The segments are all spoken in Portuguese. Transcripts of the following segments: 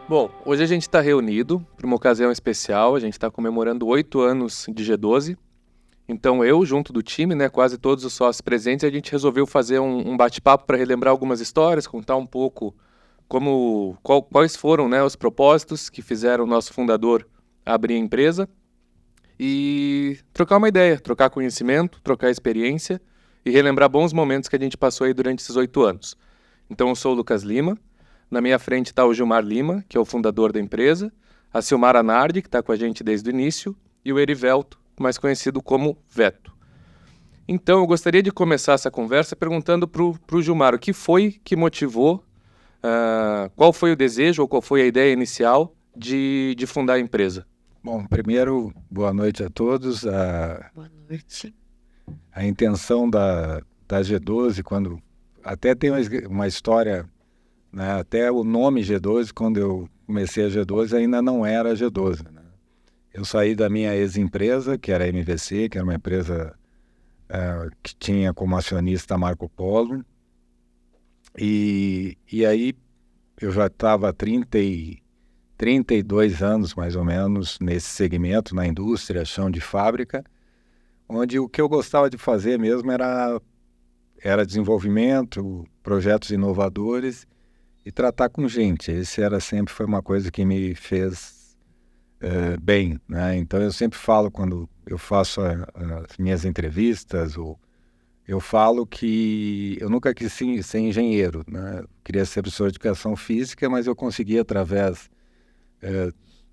Bom, hoje a gente está reunido para uma ocasião especial. A gente está comemorando 8 anos de G12. Então eu, junto do time, né, quase todos os sócios presentes, a gente resolveu fazer um bate-papo para relembrar algumas histórias, contar um pouco quais foram, né, os propósitos que fizeram o nosso fundador abrir a empresa e trocar uma ideia, trocar conhecimento, trocar experiência e relembrar bons momentos que a gente passou aí durante esses 8 anos. Então eu sou o Lucas Lima. Na minha frente está o Gilmar Lima, que é o fundador da empresa, a Silmara Nardi, que está com a gente desde o início, e o Erivelto, mais conhecido como Veto. Então, eu gostaria de começar essa conversa perguntando para o Gilmar o que foi que motivou, qual foi o desejo ou qual foi a ideia inicial de fundar a empresa. Bom, primeiro, boa noite a todos. Boa noite. A intenção da G12, quando até tem uma história, né, até o nome G12, quando eu comecei a G12, ainda não era G12. Né? Eu saí da minha ex-empresa, que era a MVC, que era uma empresa que tinha como acionista Marco Polo, e aí eu já estava há 32 anos, mais ou menos, nesse segmento, na indústria, chão de fábrica, onde o que eu gostava de fazer mesmo era desenvolvimento, projetos inovadores e tratar com gente. Sempre foi uma coisa que me fez bem, né? Então eu sempre falo, quando eu faço as minhas entrevistas, eu falo que eu nunca quis ser engenheiro, né? Eu queria ser professor de educação física, mas eu consegui, através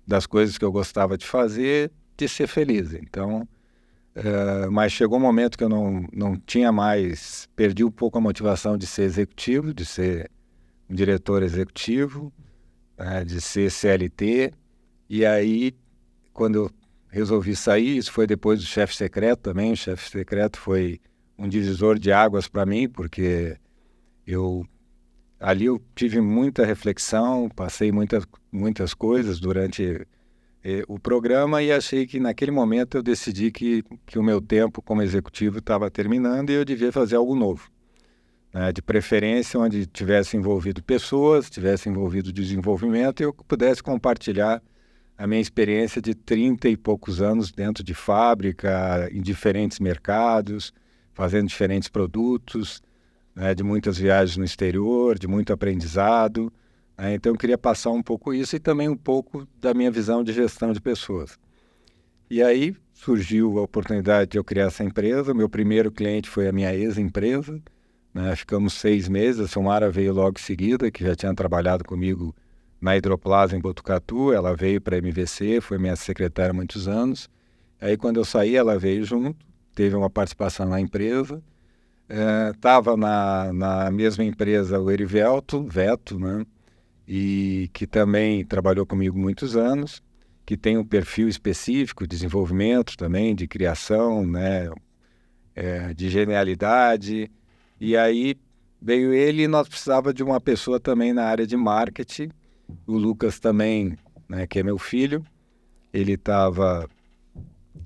das coisas que eu gostava de fazer, de ser feliz. Então, mas chegou um momento que eu não tinha mais, perdi um pouco a motivação de ser executivo, de ser um diretor executivo, de ser CLT, e aí, quando eu resolvi sair, isso foi depois do chefe secreto também. O chefe secreto foi um divisor de águas para mim, porque ali eu tive muita reflexão, passei muitas coisas durante o programa, e achei que naquele momento eu decidi que o meu tempo como executivo estava terminando e eu devia fazer algo novo, né? De preferência onde tivesse envolvido pessoas, tivesse envolvido desenvolvimento, e eu pudesse compartilhar a minha experiência de 30 e poucos anos dentro de fábrica, em diferentes mercados, fazendo diferentes produtos, né, de muitas viagens no exterior, de muito aprendizado. Né? Então eu queria passar um pouco isso e também um pouco da minha visão de gestão de pessoas. E aí surgiu a oportunidade de eu criar essa empresa. Meu primeiro cliente foi a minha ex-empresa, né? Ficamos 6 meses, a Silmara veio logo em seguida, que já tinha trabalhado comigo na Hidroplaza em Botucatu. Ela veio para a MVC, foi minha secretária há muitos anos. Aí quando eu saí, ela veio junto, teve uma participação na empresa. Estava na mesma empresa o Erivelto, Veto, né? E que também trabalhou comigo muitos anos, que tem um perfil específico de desenvolvimento também, de criação, né? De genialidade. E aí veio ele, e nós precisávamos de uma pessoa também na área de marketing. O Lucas também, né, que é meu filho, ele estava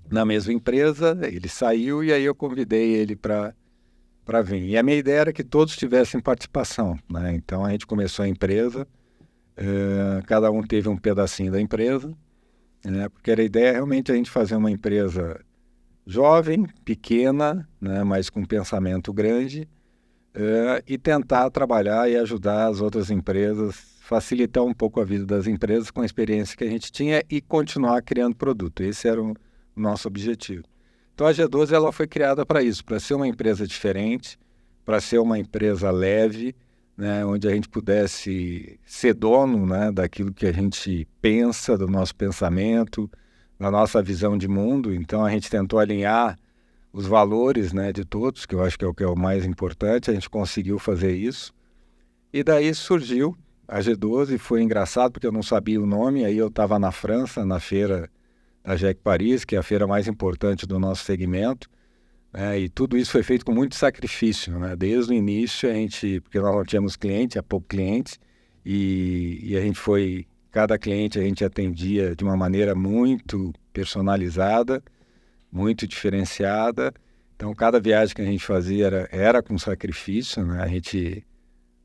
na mesma empresa, ele saiu, e aí eu convidei ele para vir. E a minha ideia era que todos tivessem participação, né? Então a gente começou a empresa, cada um teve um pedacinho da empresa, né? Porque era a ideia realmente a gente fazer uma empresa jovem, pequena, né, mas com pensamento grande, e tentar trabalhar e ajudar as outras empresas, facilitar um pouco a vida das empresas com a experiência que a gente tinha e continuar criando produto. Esse era o nosso objetivo. Então a G12 ela foi criada para isso, para ser uma empresa diferente, para ser uma empresa leve, né, onde a gente pudesse ser dono, né, daquilo que a gente pensa, do nosso pensamento, da nossa visão de mundo. Então a gente tentou alinhar os valores, né, de todos, que eu acho que é o mais importante. A gente conseguiu fazer isso. E daí surgiu a G12. Foi engraçado porque eu não sabia o nome. Aí eu estava na França, na feira da JEC Paris, que é a feira mais importante do nosso segmento, né? E tudo isso foi feito com muito sacrifício, né? Desde o início porque nós não tínhamos cliente, há pouco cliente, e a gente cada cliente a gente atendia de uma maneira muito personalizada, muito diferenciada. Então cada viagem que a gente fazia era com sacrifício, né? A gente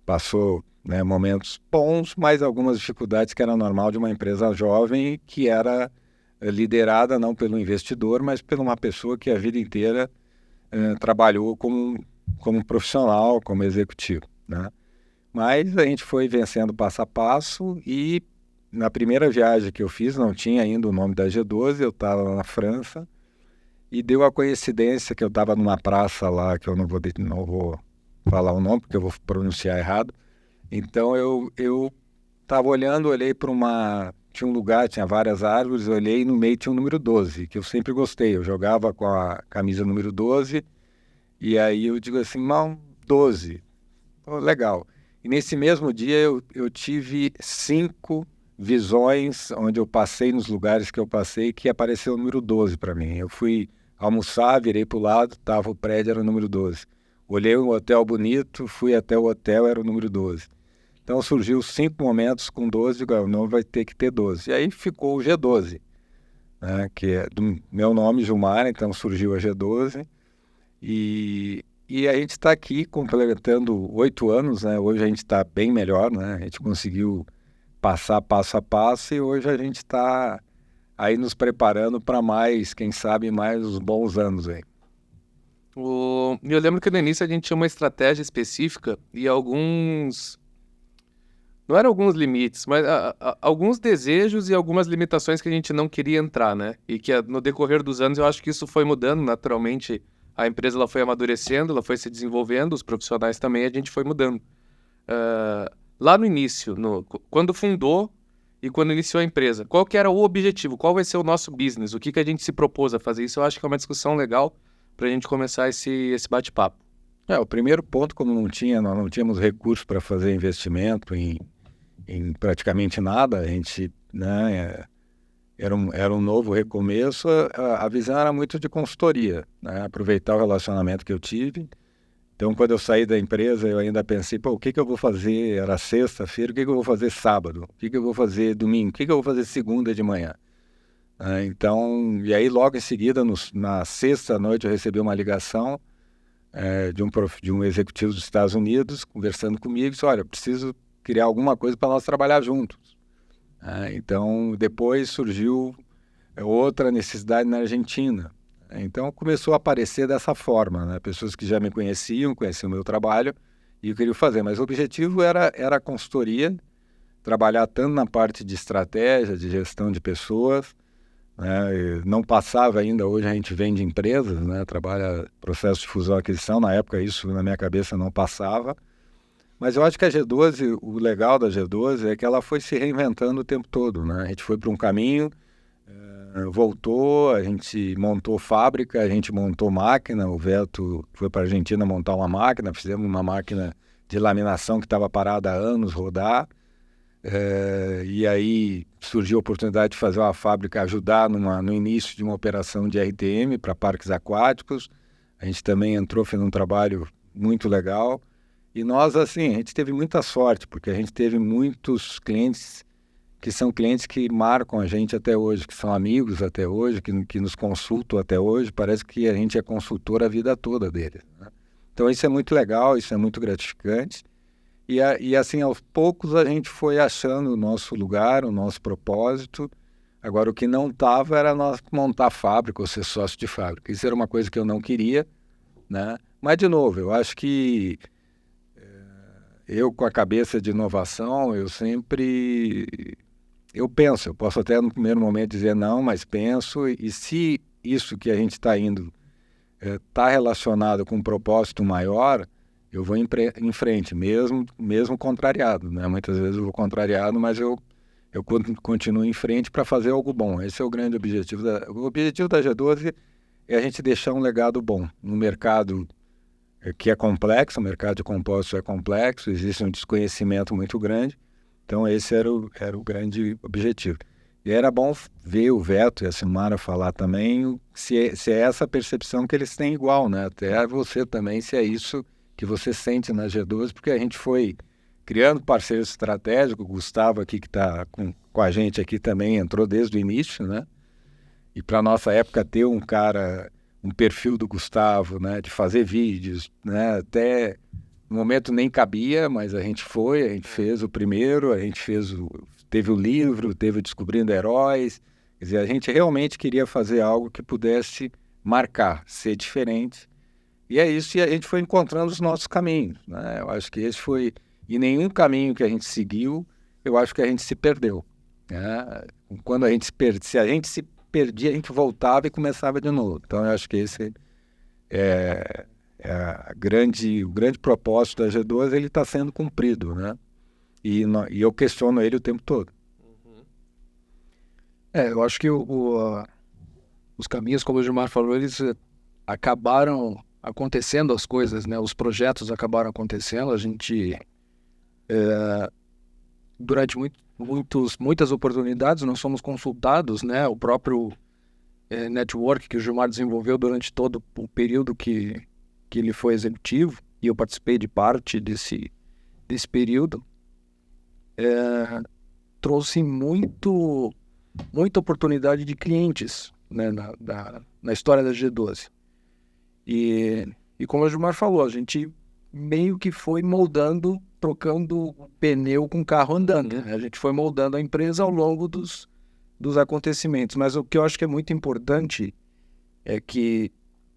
passou, né, momentos bons, mas algumas dificuldades que era normal de uma empresa jovem que era liderada não pelo investidor, mas por uma pessoa que a vida inteira trabalhou como profissional, como executivo, né? Mas a gente foi vencendo passo a passo e na primeira viagem que eu fiz, não tinha ainda o nome da G12, eu estava lá na França e deu a coincidência que eu estava numa praça lá, que eu não vou falar o nome, porque eu vou pronunciar errado. Então eu estava olhando, olhei para tinha um lugar, tinha várias árvores, olhei e no meio tinha o número 12, que eu sempre gostei. Eu jogava com a camisa número 12 e aí eu digo assim, não, 12, oh, legal. E nesse mesmo dia eu tive 5 visões onde eu passei nos lugares que eu passei que apareceu o número 12 para mim. Eu fui almoçar, virei para o lado, estava o prédio, era o número 12. Olhei um hotel bonito, fui até o hotel, era o número 12. Então surgiu 5 momentos com 12, digo, não vai ter que ter 12. E aí ficou o G12, né, que é do meu nome, Gilmar, então surgiu a G12. E a gente está aqui completando 8 anos, né? Hoje a gente está bem melhor, né? A gente conseguiu passar passo a passo e hoje a gente está aí nos preparando para mais, quem sabe, mais uns bons anos aí. Eu lembro que no início a gente tinha uma estratégia específica e não eram alguns limites, mas alguns desejos e algumas limitações que a gente não queria entrar, né? E que no decorrer dos anos eu acho que isso foi mudando naturalmente. A empresa ela foi amadurecendo, ela foi se desenvolvendo, os profissionais também, a gente foi mudando. Lá no início, quando fundou e quando iniciou a empresa, qual que era o objetivo? Qual vai ser o nosso business? O que a gente se propôs a fazer? Isso eu acho que é uma discussão legal para a gente começar esse bate-papo. O primeiro ponto, como nós não tínhamos recursos para fazer investimento em praticamente nada, a gente, né, era um novo recomeço, a visão era muito de consultoria, né, aproveitar o relacionamento que eu tive. Então, quando eu saí da empresa, eu ainda pensei, o que eu vou fazer? Era sexta-feira, o que eu vou fazer sábado? O que eu vou fazer domingo? O que eu vou fazer segunda de manhã? Então, e aí logo em seguida, na sexta-noite, eu recebi uma ligação de um executivo dos Estados Unidos, conversando comigo, disse, olha, eu preciso criar alguma coisa para nós trabalhar juntos. Então, depois surgiu outra necessidade na Argentina. Então, começou a aparecer dessa forma, né? Pessoas que já me conheciam o meu trabalho e eu queria fazer. Mas o objetivo era a consultoria, trabalhar tanto na parte de estratégia, de gestão de pessoas, né? Não passava ainda, hoje a gente vende empresas, né? Trabalha processo de fusão e aquisição, na época isso na minha cabeça não passava. Mas eu acho que a G12, o legal da G12 é que ela foi se reinventando o tempo todo, né? A gente foi para um caminho, voltou, a gente montou fábrica, a gente montou máquina, o Veto foi para a Argentina montar uma máquina, fizemos uma máquina de laminação que estava parada há anos rodar, e aí surgiu a oportunidade de fazer uma fábrica, ajudar no início de uma operação de RTM para parques aquáticos. A gente também entrou, fez um trabalho muito legal. E nós, assim, a gente teve muita sorte, porque a gente teve muitos clientes que são clientes que marcam a gente até hoje, que são amigos até hoje, que nos consultam até hoje. Parece que a gente é consultor a vida toda deles, né? Então isso é muito legal, isso é muito gratificante. E assim, aos poucos a gente foi achando o nosso lugar, o nosso propósito. Agora, o que não estava era nós montar fábrica ou ser sócio de fábrica. Isso era uma coisa que eu não queria, né? Mas, de novo, eu acho que eu, com a cabeça de inovação, eu penso, eu posso até no primeiro momento dizer não, mas penso, e se isso que a gente está indo está relacionado com um propósito maior, eu vou em frente, mesmo contrariado, né? Muitas vezes eu vou contrariado, mas eu continuo em frente para fazer algo bom. Esse é o grande objetivo. O objetivo da G12 é a gente deixar um legado bom no mercado que é complexo, o mercado de compostos é complexo, existe um desconhecimento muito grande, então esse era o grande objetivo. E era bom ver o Veto e a Silmara falar também se é essa percepção que eles têm igual, né? Até você também, se é isso que você sente na G12, porque a gente foi criando parceiros estratégicos, o Gustavo aqui que está com a gente aqui também entrou desde o início, né? E para a nossa época ter um perfil do Gustavo, né, de fazer vídeos, né, até no momento nem cabia, mas a gente fez o primeiro, teve o livro, teve o Descobrindo Heróis. Quer dizer, a gente realmente queria fazer algo que pudesse marcar, ser diferente. E é isso, e a gente foi encontrando os nossos caminhos, né? Eu acho que esse foi... E nenhum caminho que a gente seguiu, eu acho que a gente se perdeu, né? Quando a gente se a gente se perdia, a gente voltava e começava de novo. Então, eu acho que esse o grande propósito da G12, ele está sendo cumprido, né? E eu questiono ele o tempo todo. Eu acho que os caminhos, como o Gilmar falou, eles acabaram acontecendo as coisas, né? Os projetos acabaram acontecendo. A gente, durante muitas oportunidades, nós fomos consultados, né? O próprio network que o Gilmar desenvolveu durante todo o período que ele foi executivo, e eu participei de parte desse período, trouxe muita oportunidade de clientes, né, na história da G12. E como o Gilmar falou, a gente meio que foi moldando, trocando o pneu com o carro andando, né? A gente foi moldando a empresa ao longo dos acontecimentos. Mas o que eu acho que é muito importante é que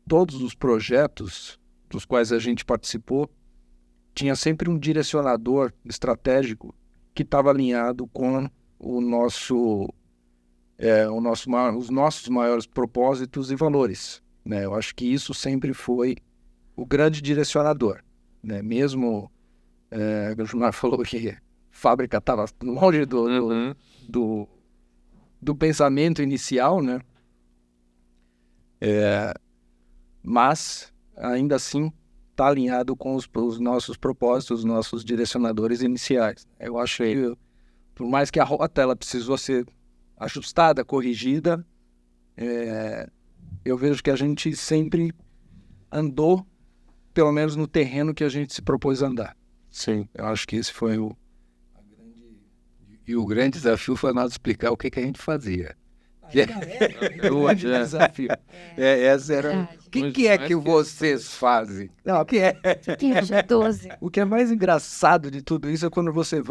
todos os projetos dos quais a gente participou tinha sempre um direcionador estratégico que estava alinhado com os nossos maiores propósitos e valores, né? Eu acho que isso sempre foi o grande direcionador, né? Mesmo o Gilmar falou que a fábrica estava longe do pensamento inicial, né? Mas ainda assim está alinhado com os nossos propósitos, os nossos direcionadores iniciais. Eu acho que, por mais que a rota ela precisou ser ajustada, corrigida, eu vejo que a gente sempre andou, pelo menos no terreno que a gente se propôs a andar. Sim. Eu acho que esse foi o grande desafio foi nós explicar o que a gente fazia. o grande desafio. Essa era... Verdade. O que é que vocês fazem? Não, Que é G12. o que é mais engraçado de tudo isso é quando você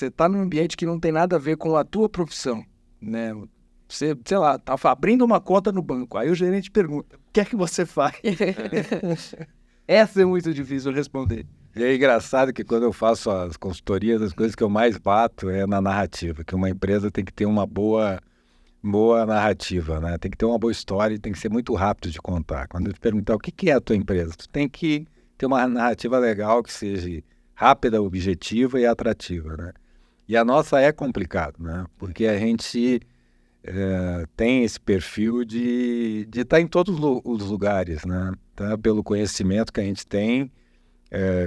está num ambiente que não tem nada a ver com a tua profissão, né? Você, sei lá, tá abrindo uma conta no banco, aí o gerente pergunta, o que é que você faz? Essa é muito difícil responder. E é engraçado que quando eu faço as consultorias, as coisas que eu mais bato é na narrativa, que uma empresa tem que ter uma boa narrativa, né? Tem que ter uma boa história e tem que ser muito rápido de contar. Quando eu te perguntar o que é a tua empresa, tu tem que ter uma narrativa legal que seja rápida, objetiva e atrativa, né? E a nossa é complicado, né? Porque a gente tem esse perfil de estar em todos os lugares, né? Tá? Pelo conhecimento que a gente tem,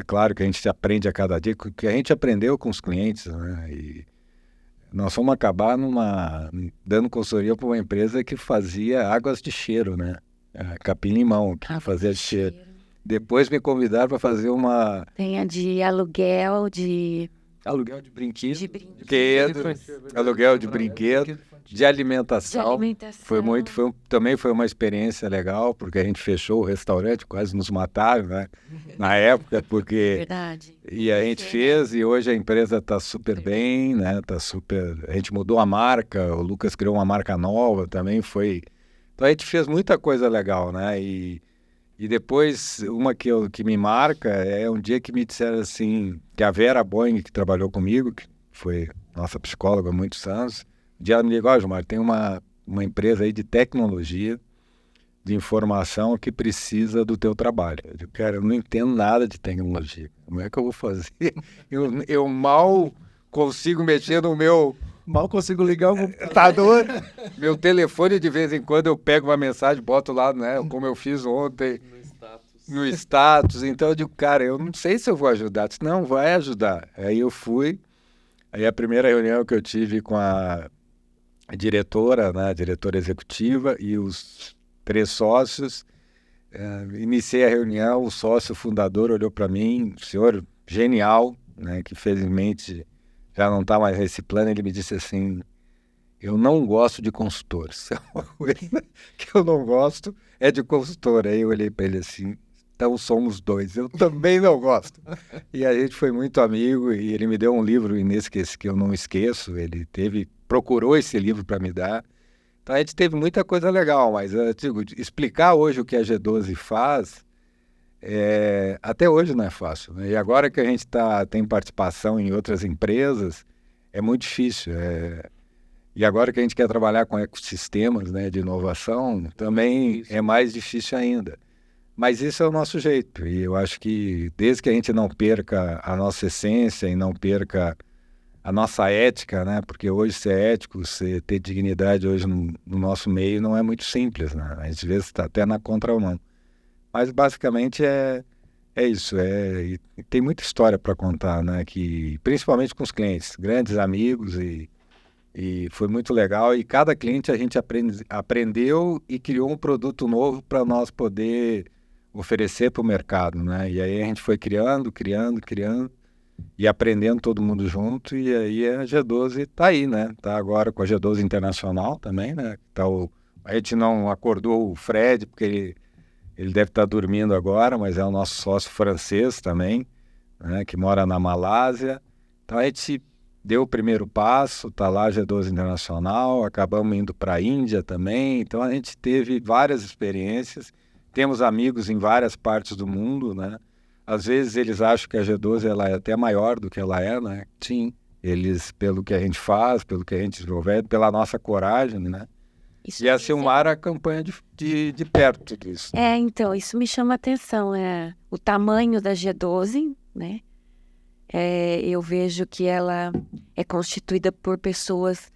claro que a gente aprende a cada dia, que a gente aprendeu com os clientes, né? E nós fomos acabar dando consultoria para uma empresa que fazia águas de cheiro, né? Capim-limão, que fazia cheiro. Depois me convidaram para fazer uma... Tem a de aluguel de brinquedos. Aluguel de brinquedo, de alimentação. De alimentação. Também foi uma experiência legal, porque a gente fechou o restaurante, quase nos mataram, né? Na época, porque... Verdade. E a gente fez, e hoje a empresa está super bem, né? A gente mudou a marca, o Lucas criou uma marca nova, também foi... Então a gente fez muita coisa legal, né? E depois, uma que me marca é um dia que me disseram assim, que a Vera Boing, que trabalhou comigo, que foi nossa psicóloga há muitos anos, um dia ela me ligou, Gilmar, tem uma empresa aí de tecnologia, de informação que precisa do teu trabalho. Eu digo, cara, eu não entendo nada de tecnologia. Como é que eu vou fazer? Eu mal consigo mexer no meu... Mal consigo ligar o computador. Meu telefone, de vez em quando, eu pego uma mensagem, boto lá, né? Como eu fiz ontem. No status. Então, eu digo, cara, eu não sei se eu vou ajudar. Eu disse, não, vai ajudar. Aí eu fui. Aí a primeira reunião que eu tive com a diretora, né? A diretora executiva e os 3 sócios. Iniciei a reunião, o sócio fundador olhou para mim, um senhor genial, né? Que felizmente... já não está mais nesse plano, ele me disse assim, eu não gosto de consultores. Uma coisa que eu não gosto é de consultor. Aí eu olhei para ele assim, então somos dois. Eu também não gosto. E a gente foi muito amigo e ele me deu um livro que eu não esqueço. Ele procurou esse livro para me dar. Então a gente teve muita coisa legal, mas eu digo, explicar hoje o que a G12 faz, até hoje não é fácil, né? E agora que a gente tem participação em outras empresas, é muito difícil. E agora que a gente quer trabalhar com ecossistemas, né, de inovação, também é mais difícil ainda. Mas isso é o nosso jeito. E eu acho que desde que a gente não perca a nossa essência e não perca a nossa ética, né? Porque hoje ser ético, ter dignidade hoje no nosso meio não é muito simples, né? Às vezes está até na contramão. Mas basicamente é isso. E tem muita história para contar, né? Principalmente com os clientes, grandes amigos e foi muito legal. E cada cliente a gente aprendeu e criou um produto novo para nós poder oferecer para o mercado, né? E aí a gente foi criando e aprendendo todo mundo junto. E aí a G12 está aí, né? Está agora com a G12 Internacional também, né? A gente não acordou o Fred, porque ele deve estar dormindo agora, mas é o nosso sócio francês também, né? Que mora na Malásia. Então a gente deu o primeiro passo, está lá a G12 Internacional, acabamos indo para a Índia também. Então a gente teve várias experiências, temos amigos em várias partes do mundo, né? Às vezes eles acham que a G12 ela é até maior do que ela é, né? Sim. Eles, pelo que a gente faz, pelo que a gente desenvolve, pela nossa coragem, né? Isso E a Silmar acompanha de perto disso. Então, isso me chama a atenção, o tamanho da G12, né? Eu vejo que ela é constituída por pessoas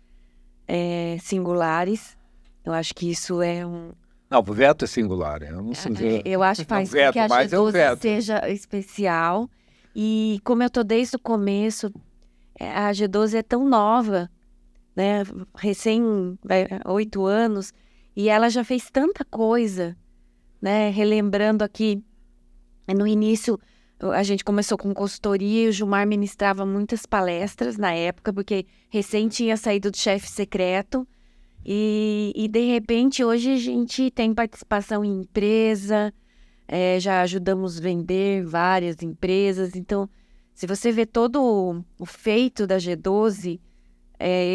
singulares. Eu acho que isso é um... Não, o veto é singular. Eu não sei dizer. Eu acho que faz com veto, que a mas é um G12 veto. seja especial. E como eu tô desde o começo, a G12 é tão nova, né? 8 anos, e ela já fez tanta coisa, né? Relembrando aqui, no início, a gente começou com consultoria e o Gilmar ministrava muitas palestras na época, porque recém tinha saído do chefe secreto. E de repente, hoje a gente tem participação em empresa, já ajudamos a vender várias empresas. Então, se você vê todo o feito da G12,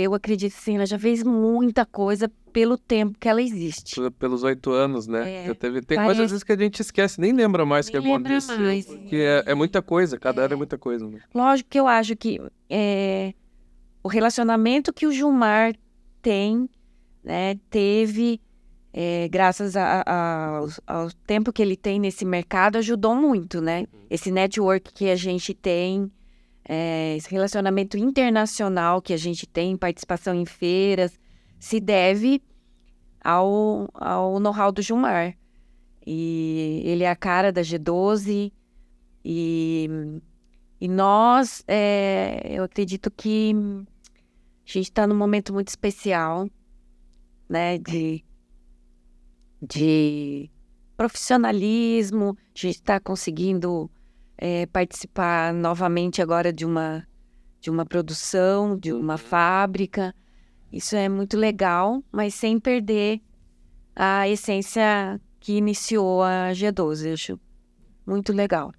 eu acredito que sim, ela já fez muita coisa pelo tempo que ela existe. Pelos 8 anos, né? Tem parece- coisas às vezes que a gente esquece, nem lembra mais Nem que lembra aconteceu. mais. Porque é muita coisa, cada ano é muita coisa. Né? Lógico que eu acho que o relacionamento que o Gilmar tem, né, teve, graças ao tempo que ele tem nesse mercado, ajudou muito, né? Esse network que a gente tem, esse relacionamento internacional que a gente tem, participação em feiras, se deve ao know-how do Gilmar. E ele é a cara da G12 e nós, eu acredito que a gente está num momento muito especial, né, de profissionalismo. A gente está conseguindo participar novamente agora de uma produção, de uma fábrica. Isso é muito legal, mas sem perder a essência que iniciou a G12. Eu acho muito legal.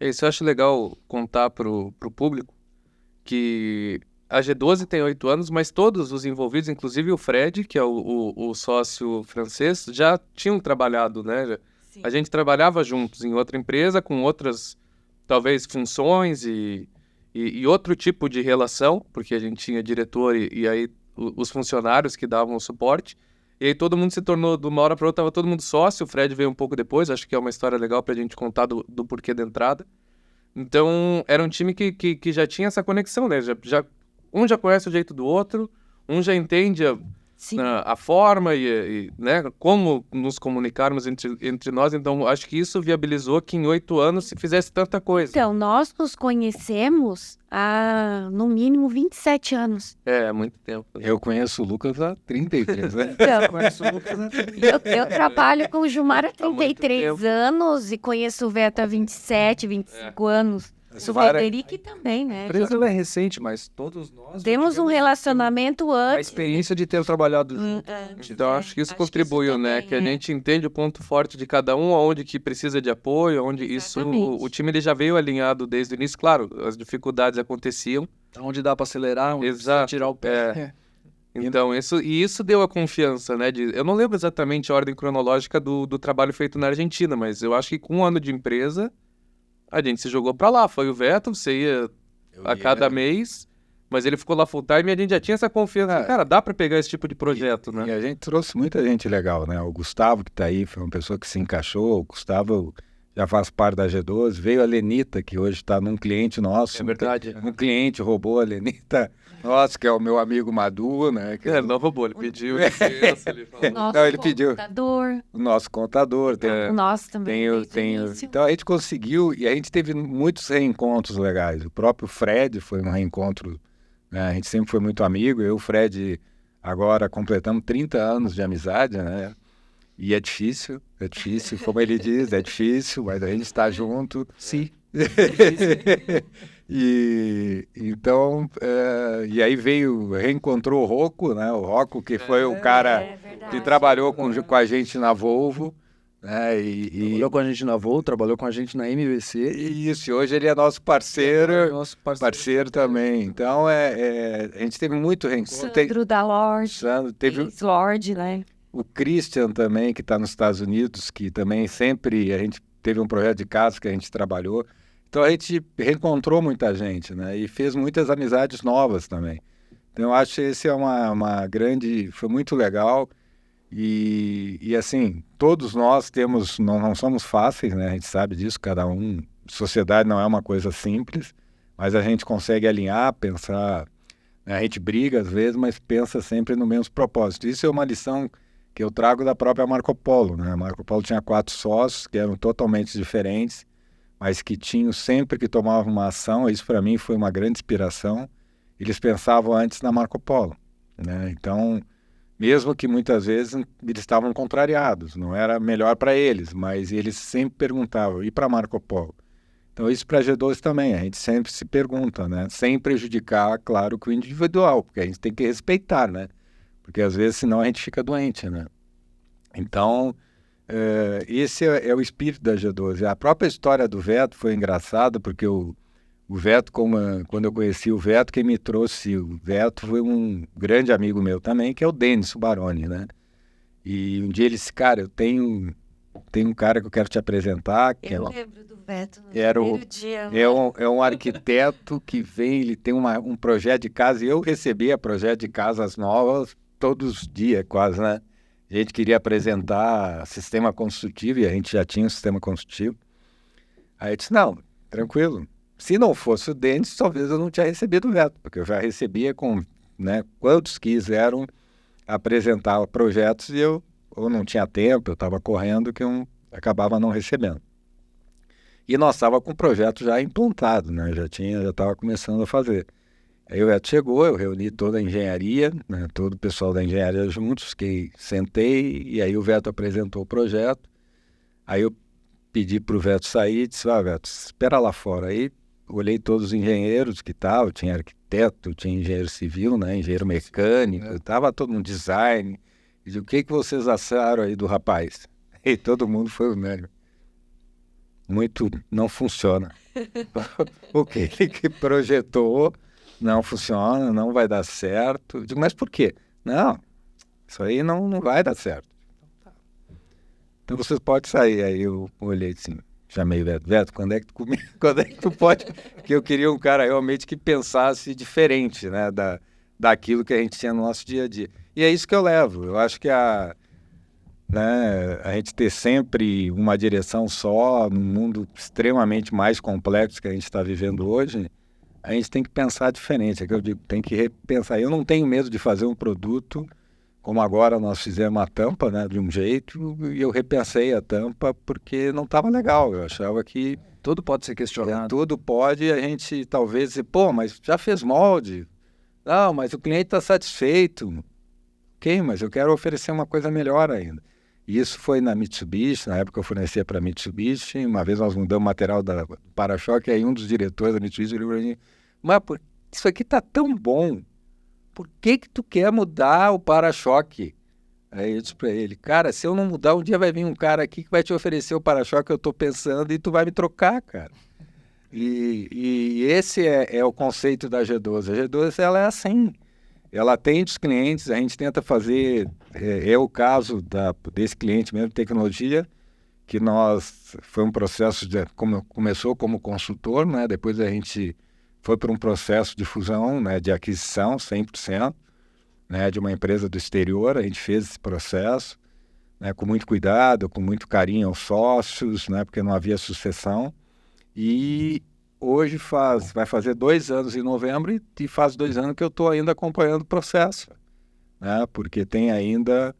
Isso eu acho legal contar pro público que a G12 tem 8 anos, mas todos os envolvidos, inclusive o Fred, que é o sócio francês, já tinham trabalhado, né? Sim. A gente trabalhava juntos em outra empresa, com outras, talvez, funções e outro tipo de relação, porque a gente tinha diretor e aí os funcionários que davam o suporte. E aí todo mundo se tornou, de uma hora para outra, estava todo mundo sócio. O Fred veio um pouco depois, acho que é uma história legal para a gente contar do porquê da entrada. Então, era um time que já tinha essa conexão, né? Um já conhece o jeito do outro, um já entende a forma e né, como nos comunicarmos entre nós. Então, acho que isso viabilizou que em 8 anos se fizesse tanta coisa. Então, nós nos conhecemos há, no mínimo, 27 anos. É muito tempo. Eu conheço o Lucas há 33, né? Então, eu trabalho com o Gilmar há Há muito 33 tempo. anos e conheço o Veto há 27, 25 anos. O Frederic também, né? A empresa ela é recente, mas todos nós Temos um tivemos relacionamento a antes. experiência de ter trabalhado juntos. Então, acho que isso contribuiu, né? também, Que a gente entende o ponto forte de cada um, aonde que precisa de apoio, onde isso... Exatamente. O time ele já veio alinhado desde o início. Claro, as dificuldades aconteciam. Onde dá para acelerar, onde precisa Exato, tirar o pé. Então, isso deu a confiança, né? Eu não lembro exatamente a ordem cronológica do trabalho feito na Argentina, mas eu acho que com um ano de empresa, a gente se jogou pra lá. Foi o Veto, você ia a cada mês, mas ele ficou lá full time e a gente já tinha essa confiança. Cara, dá pra pegar esse tipo de projeto, né? E a gente trouxe muita gente legal, né? O Gustavo, que tá aí, foi uma pessoa que se encaixou. O Gustavo já faz parte da G12. Veio a Lenita, que hoje está num cliente nosso. É verdade. Um cliente roubou a Lenita, nossa, que é o meu amigo Madu, né? Que Não roubou, ele pediu licença, ele falou. Nosso Não, ele pediu. contador, O nosso contador. o nosso também. desde o início. Então a gente conseguiu, e a gente teve muitos reencontros legais. O próprio Fred foi um reencontro, né? A gente sempre foi muito amigo. Eu e o Fred agora completamos 30 anos de amizade, né? E é difícil, como ele diz, é difícil, mas a gente está junto. Sim. E então, e aí reencontrou o Rocco, né? O Rocco que foi o cara que trabalhou com a gente na Volvo, né? Trabalhou com a gente na Volvo, trabalhou com a gente na MVC. E isso, hoje ele é nosso parceiro, Nosso parceiro também. Então, a gente teve muito reencontro. Sandro da Lorde, Sandro, teve ex-Lorde, né? o Christian também, que está nos Estados Unidos, que também sempre a gente teve um projeto de casa que a gente trabalhou. Então a gente reencontrou muita gente, né? E fez muitas amizades novas também. Então eu acho que esse é uma grande... Foi muito legal. E assim, todos nós temos... Não somos fáceis, né? A gente sabe disso, cada um... Sociedade não é uma coisa simples, mas a gente consegue alinhar, pensar... Né? A gente briga às vezes, mas pensa sempre no mesmo propósito. Isso é uma lição que eu trago da própria Marco Polo, né? A Marco Polo tinha 4 sócios que eram totalmente diferentes, mas que tinham sempre que tomavam uma ação. Isso para mim foi uma grande inspiração. Eles pensavam antes na Marco Polo, né? Então, mesmo que muitas vezes eles estavam contrariados, não era melhor para eles, mas eles sempre perguntavam, e para Marco Polo? Então, isso para a G12 também, a gente sempre se pergunta, né? Sem prejudicar, claro, que o individual, porque a gente tem que respeitar, né? Porque às vezes, senão a gente fica doente, né? Então, esse é o espírito da G12. A própria história do Veto foi engraçada, porque o Veto, quando eu conheci o Veto, quem me trouxe o Veto foi um grande amigo meu também, que é o Denis Baroni, né? E um dia ele disse, cara, eu tenho um cara que eu quero te apresentar. Que Eu lembro do Veto no era primeiro dia. é um arquiteto que vem, ele tem um projeto de casa, e eu recebia projeto de casas novas todos os dias quase, né? A gente queria apresentar sistema construtivo, e a gente já tinha um sistema construtivo. Aí eu disse, não, tranquilo. Se não fosse o Denis, talvez eu não tinha recebido o Veto, porque eu já recebia com, né, quantos quiseram apresentar projetos e eu ou não tinha tempo, eu estava correndo, que eu acabava não recebendo. E nós estávamos com o projeto já implantado, né? Já estava começando a fazer. Aí o Veto chegou, eu reuni toda a engenharia, né, todo o pessoal da engenharia juntos, que sentei, e aí o Veto apresentou o projeto. Aí eu pedi para o Veto sair e disse, Veto, espera lá fora. Aí olhei todos os engenheiros que estavam, tinha arquiteto, tinha engenheiro civil, né, engenheiro mecânico, estava todo um design. E disse, o que vocês acharam aí do rapaz? E todo mundo foi unânime. Muito não funciona. O que ele projetou não funciona, não vai dar certo. Eu digo, mas por quê? Não, isso aí não vai dar certo. Então vocês podem sair. Aí eu olhei assim, chamei o Veto, quando é que tu pode? Porque eu queria um cara realmente que pensasse diferente, né, daquilo que a gente tinha no nosso dia a dia. E é isso que eu levo. Eu acho que a gente ter sempre uma direção só, num mundo extremamente mais complexo que a gente está vivendo hoje, a gente tem que pensar diferente. É que eu digo, tem que repensar. Eu não tenho medo de fazer um produto, como agora nós fizemos a tampa, né, de um jeito, e eu repensei a tampa porque não estava legal. Eu achava que tudo pode ser questionado. Tudo pode, a gente talvez dizer, pô, mas já fez molde. Não, mas o cliente está satisfeito. Ok, mas eu quero oferecer uma coisa melhor ainda. E isso foi na Mitsubishi, na época eu fornecia para a Mitsubishi. Uma vez nós mudamos o material do para-choque, aí um dos diretores da Mitsubishi falou para mim: mas isso aqui tá tão bom, por que tu quer mudar o para-choque? Aí eu disse para ele: cara, se eu não mudar, um dia vai vir um cara aqui que vai te oferecer o para-choque que eu estou pensando e tu vai me trocar, cara. E esse é o conceito da G12. A G12 ela é assim, ela atende os clientes, a gente tenta fazer, é o caso desse cliente mesmo de tecnologia, que foi um processo, começou como consultor, né? Depois a gente foi para um processo de fusão, né? De aquisição 100%, né? De uma empresa do exterior. A gente fez esse processo, né? Com muito cuidado, com muito carinho aos sócios, né? Porque não havia sucessão. E hoje vai fazer 2 anos em novembro e faz 2 anos que eu estou ainda acompanhando o processo, né? Porque tem ainda,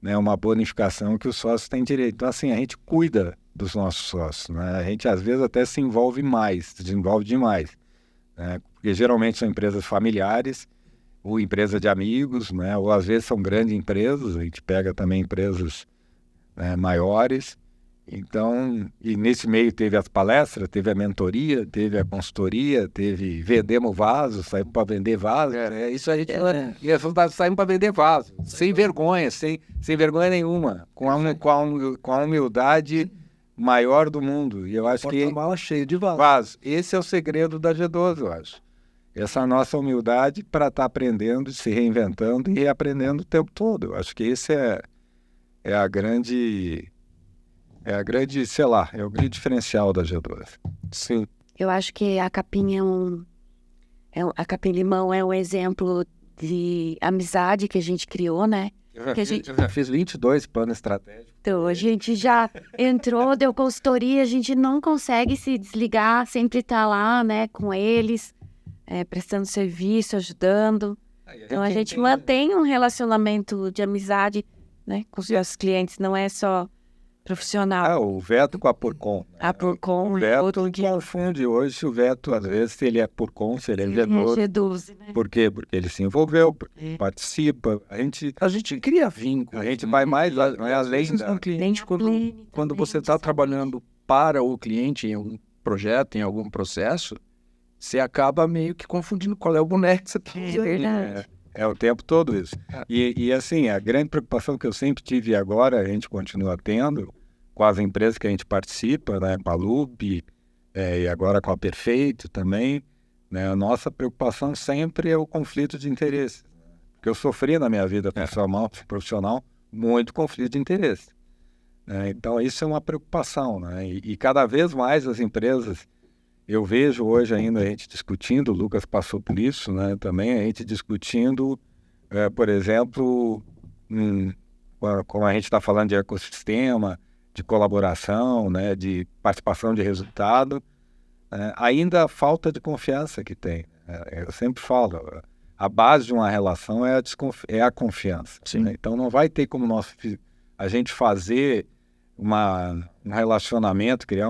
né, uma bonificação que os sócios têm direito. Então, assim, a gente cuida dos nossos sócios, né? A gente, às vezes, até se envolve demais, né? Porque geralmente são empresas familiares ou empresas de amigos, né? Ou às vezes são grandes empresas, a gente pega também empresas, né, maiores. Então, e nesse meio teve as palestras, teve a mentoria, teve a consultoria, vendemos vasos, saímos para vender vasos. Isso a gente saímos para vender vasos, sem vergonha, sem vergonha nenhuma, com a humildade maior do mundo. E eu acho que Porta-mala cheio de vasos. vasos, esse é o segredo da G12, eu acho. Essa nossa humildade para estar aprendendo, se reinventando e reaprendendo o tempo todo. Eu acho que esse é a grande, sei lá, é o grande diferencial da G12. Sim. Eu acho que a Capim a Capim Limão é um exemplo de amizade que a gente criou, né? Eu já fiz 22 planos estratégicos. Então, a gente já entrou, deu consultoria, a gente não consegue se desligar, sempre tá lá, né, com eles, prestando serviço, ajudando. Então, a gente mantém um relacionamento de amizade, né, com os nossos clientes, não é só profissional. O veto com a Purcom. A Purcom, O veto que confunde hoje, se o veto, às vezes, se ele é Purcom, se ele é G12, né? Por quê? Porque ele se envolveu, participa, a gente cria vínculo. A gente vai mais além da... Um cliente, quando você está trabalhando para o cliente em um projeto, em algum processo, você acaba meio que confundindo qual é o boneco que você está usando. É verdade. É o tempo todo isso. E assim, a grande preocupação que eu sempre tive e agora a gente continua tendo com as empresas que a gente participa, né, com a Loop, e agora com a Perfeito também, né, a nossa preocupação sempre é o conflito de interesse. Porque eu sofri na minha vida profissional muito conflito de interesse. Então isso é uma preocupação, né? E cada vez mais as empresas, eu vejo hoje ainda a gente discutindo, o Lucas passou por isso, né, também, a gente discutindo, por exemplo, como a gente está falando de ecossistema, de colaboração, né, de participação de resultado, ainda a falta de confiança que tem. Eu sempre falo, a base de uma relação é a confiança. Né? Então não vai ter como a gente fazer um relacionamento, criar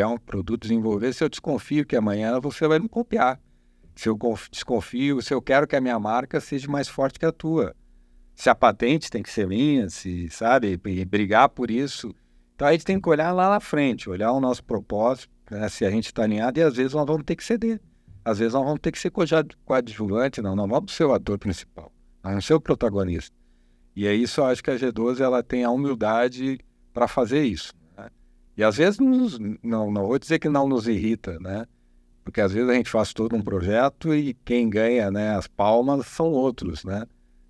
um produto, desenvolver, se eu desconfio que amanhã você vai me copiar. Se eu desconfio, se eu quero que a minha marca seja mais forte que a tua. Se a patente tem que ser minha, sabe, e brigar por isso. Então a gente tem que olhar lá na frente, olhar o nosso propósito, né, se a gente está alinhado, e às vezes nós vamos ter que ceder. Às vezes nós vamos ter que ser coadjuvante, não vamos ser o ator principal, nós vamos ser o protagonista. E é isso, eu acho que a G12 ela tem a humildade para fazer isso, né? E às vezes não vou dizer que não nos irrita, né? Porque às vezes a gente faz todo um projeto e quem ganha, né, as palmas são outros, né?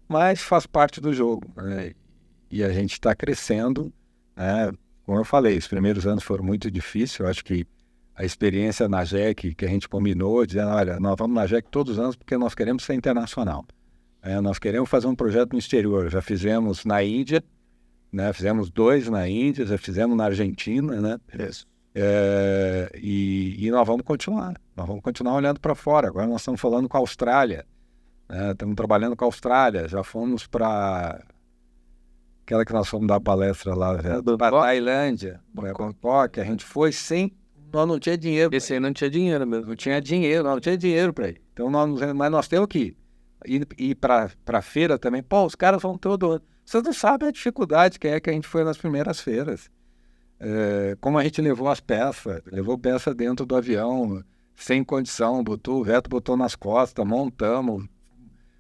Mas faz parte do jogo, né? E a gente está crescendo, né? Como eu falei, os primeiros anos foram muito difíceis. Eu acho que a experiência na JEC, que a gente combinou, dizendo, olha, nós vamos na JEC todos os anos porque nós queremos ser internacional. Nós queremos fazer um projeto no exterior. Já fizemos na Índia, né? Fizemos 2 na Índia, já fizemos na Argentina, né? Isso. E nós vamos continuar olhando para fora. Agora nós estamos falando com a Austrália, né? Estamos trabalhando com a Austrália, já fomos para aquela que nós fomos dar palestra lá, para Tailândia, para Bangkok, a gente foi nós não tinha dinheiro. Esse aí não tinha dinheiro mesmo. Não tinha dinheiro para ir. Então mas nós temos que ir para a feira também. Pô, os caras vão todo ano. Vocês não sabem a dificuldade que é que a gente foi nas primeiras feiras. Como a gente levou as peças, levou peça dentro do avião, sem condição, o Veto botou nas costas, montamos,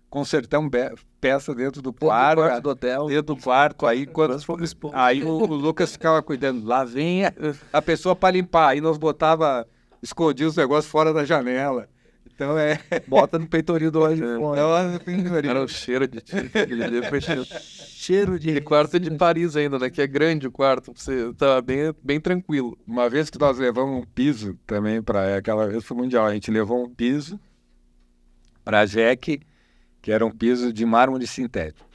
consertamos peça dentro do quarto, do hotel. dentro do quarto, aí o Lucas ficava cuidando, lá vem a pessoa para limpar, aí nós botava, escondia os negócios fora da janela. Então Bota no peitoril do iPhone. Era o cheiro de aquele dia foi Cheiro de... E quarto de Paris ainda, né? Que é grande o quarto, você tava bem tranquilo. Uma vez que nós levamos um piso também para aquela vez foi mundial, a gente levou um piso para a Jack, que era um piso de mármore sintético,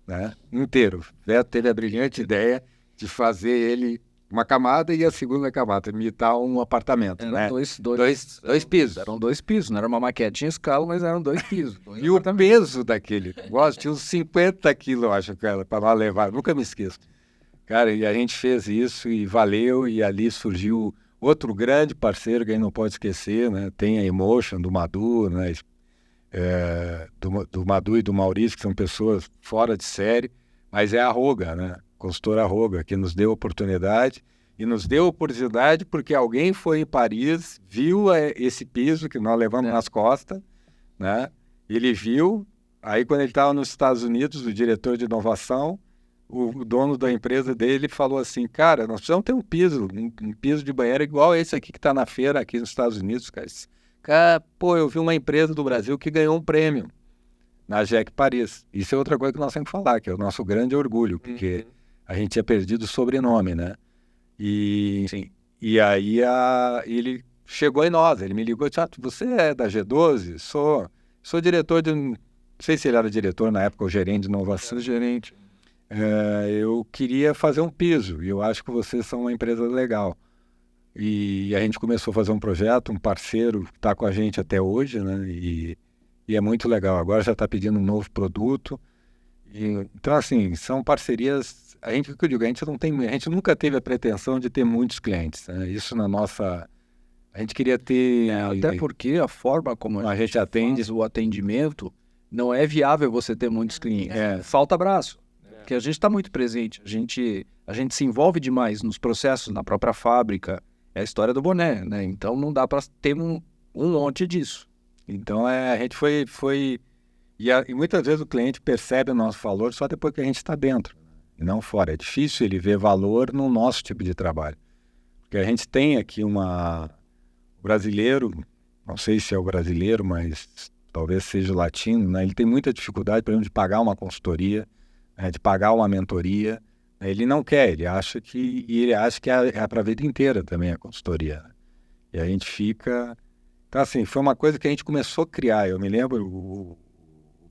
né? Inteiro. O Veto teve a brilhante ideia de fazer ele uma camada e a segunda camada, imitar um apartamento, né? Dois pisos. Eram 2 pisos, não era uma maquete em escala, mas eram 2 pisos. E o peso daquele negócio tinha uns 50 quilos, eu acho, para lá levar, nunca me esqueço. Cara, e a gente fez isso e valeu, e ali surgiu outro grande parceiro que a gente não pode esquecer, né? Tem a Emotion, do Madu, né? Do Madu e do Maurício, que são pessoas fora de série, mas é a Roga, né? Consultora Roga, que nos deu oportunidade, e nos deu oportunidade porque alguém foi em Paris, viu esse piso que nós levamos nas costas, né? Ele viu, aí quando ele estava nos Estados Unidos, o diretor de inovação, o dono da empresa dele falou assim, cara, nós precisamos ter um piso de banheiro igual esse aqui que está na feira aqui nos Estados Unidos, cara. Pô, eu vi uma empresa do Brasil que ganhou um prêmio na Jack Paris. Isso é outra coisa que nós temos que falar, que é o nosso grande orgulho, porque a gente tinha perdido o sobrenome, né? E aí ele chegou em nós, ele me ligou e disse, você é da G12? Sou diretor não sei se ele era diretor na época, ou gerente de inovação. Gerente. Eu queria fazer um piso, e eu acho que vocês são uma empresa legal. E a gente começou a fazer um projeto, um parceiro que está com a gente até hoje, né? E é muito legal. Agora já está pedindo um novo produto. Então, assim, são parcerias... A gente nunca teve a pretensão de ter muitos clientes, né? Isso na nossa... A gente queria ter... Até porque a forma como a gente atende... o atendimento, não é viável você ter muitos clientes. Falta braço. Porque a gente está muito presente. A gente se envolve demais nos processos, na própria fábrica. É a história do boné, né? Então não dá para ter um monte disso. Então a gente foi... E muitas vezes o cliente percebe o nosso valor só depois que a gente está dentro, e não fora. É difícil ele ver valor no nosso tipo de trabalho. Porque a gente tem aqui o brasileiro, não sei se é o brasileiro, mas talvez seja o latino, né? Ele tem muita dificuldade, por exemplo, de pagar uma consultoria, né? De pagar uma mentoria. Ele não quer, ele acha que é para a vida inteira também a consultoria. E a gente fica... Então, assim, foi uma coisa que a gente começou a criar. Eu me lembro, o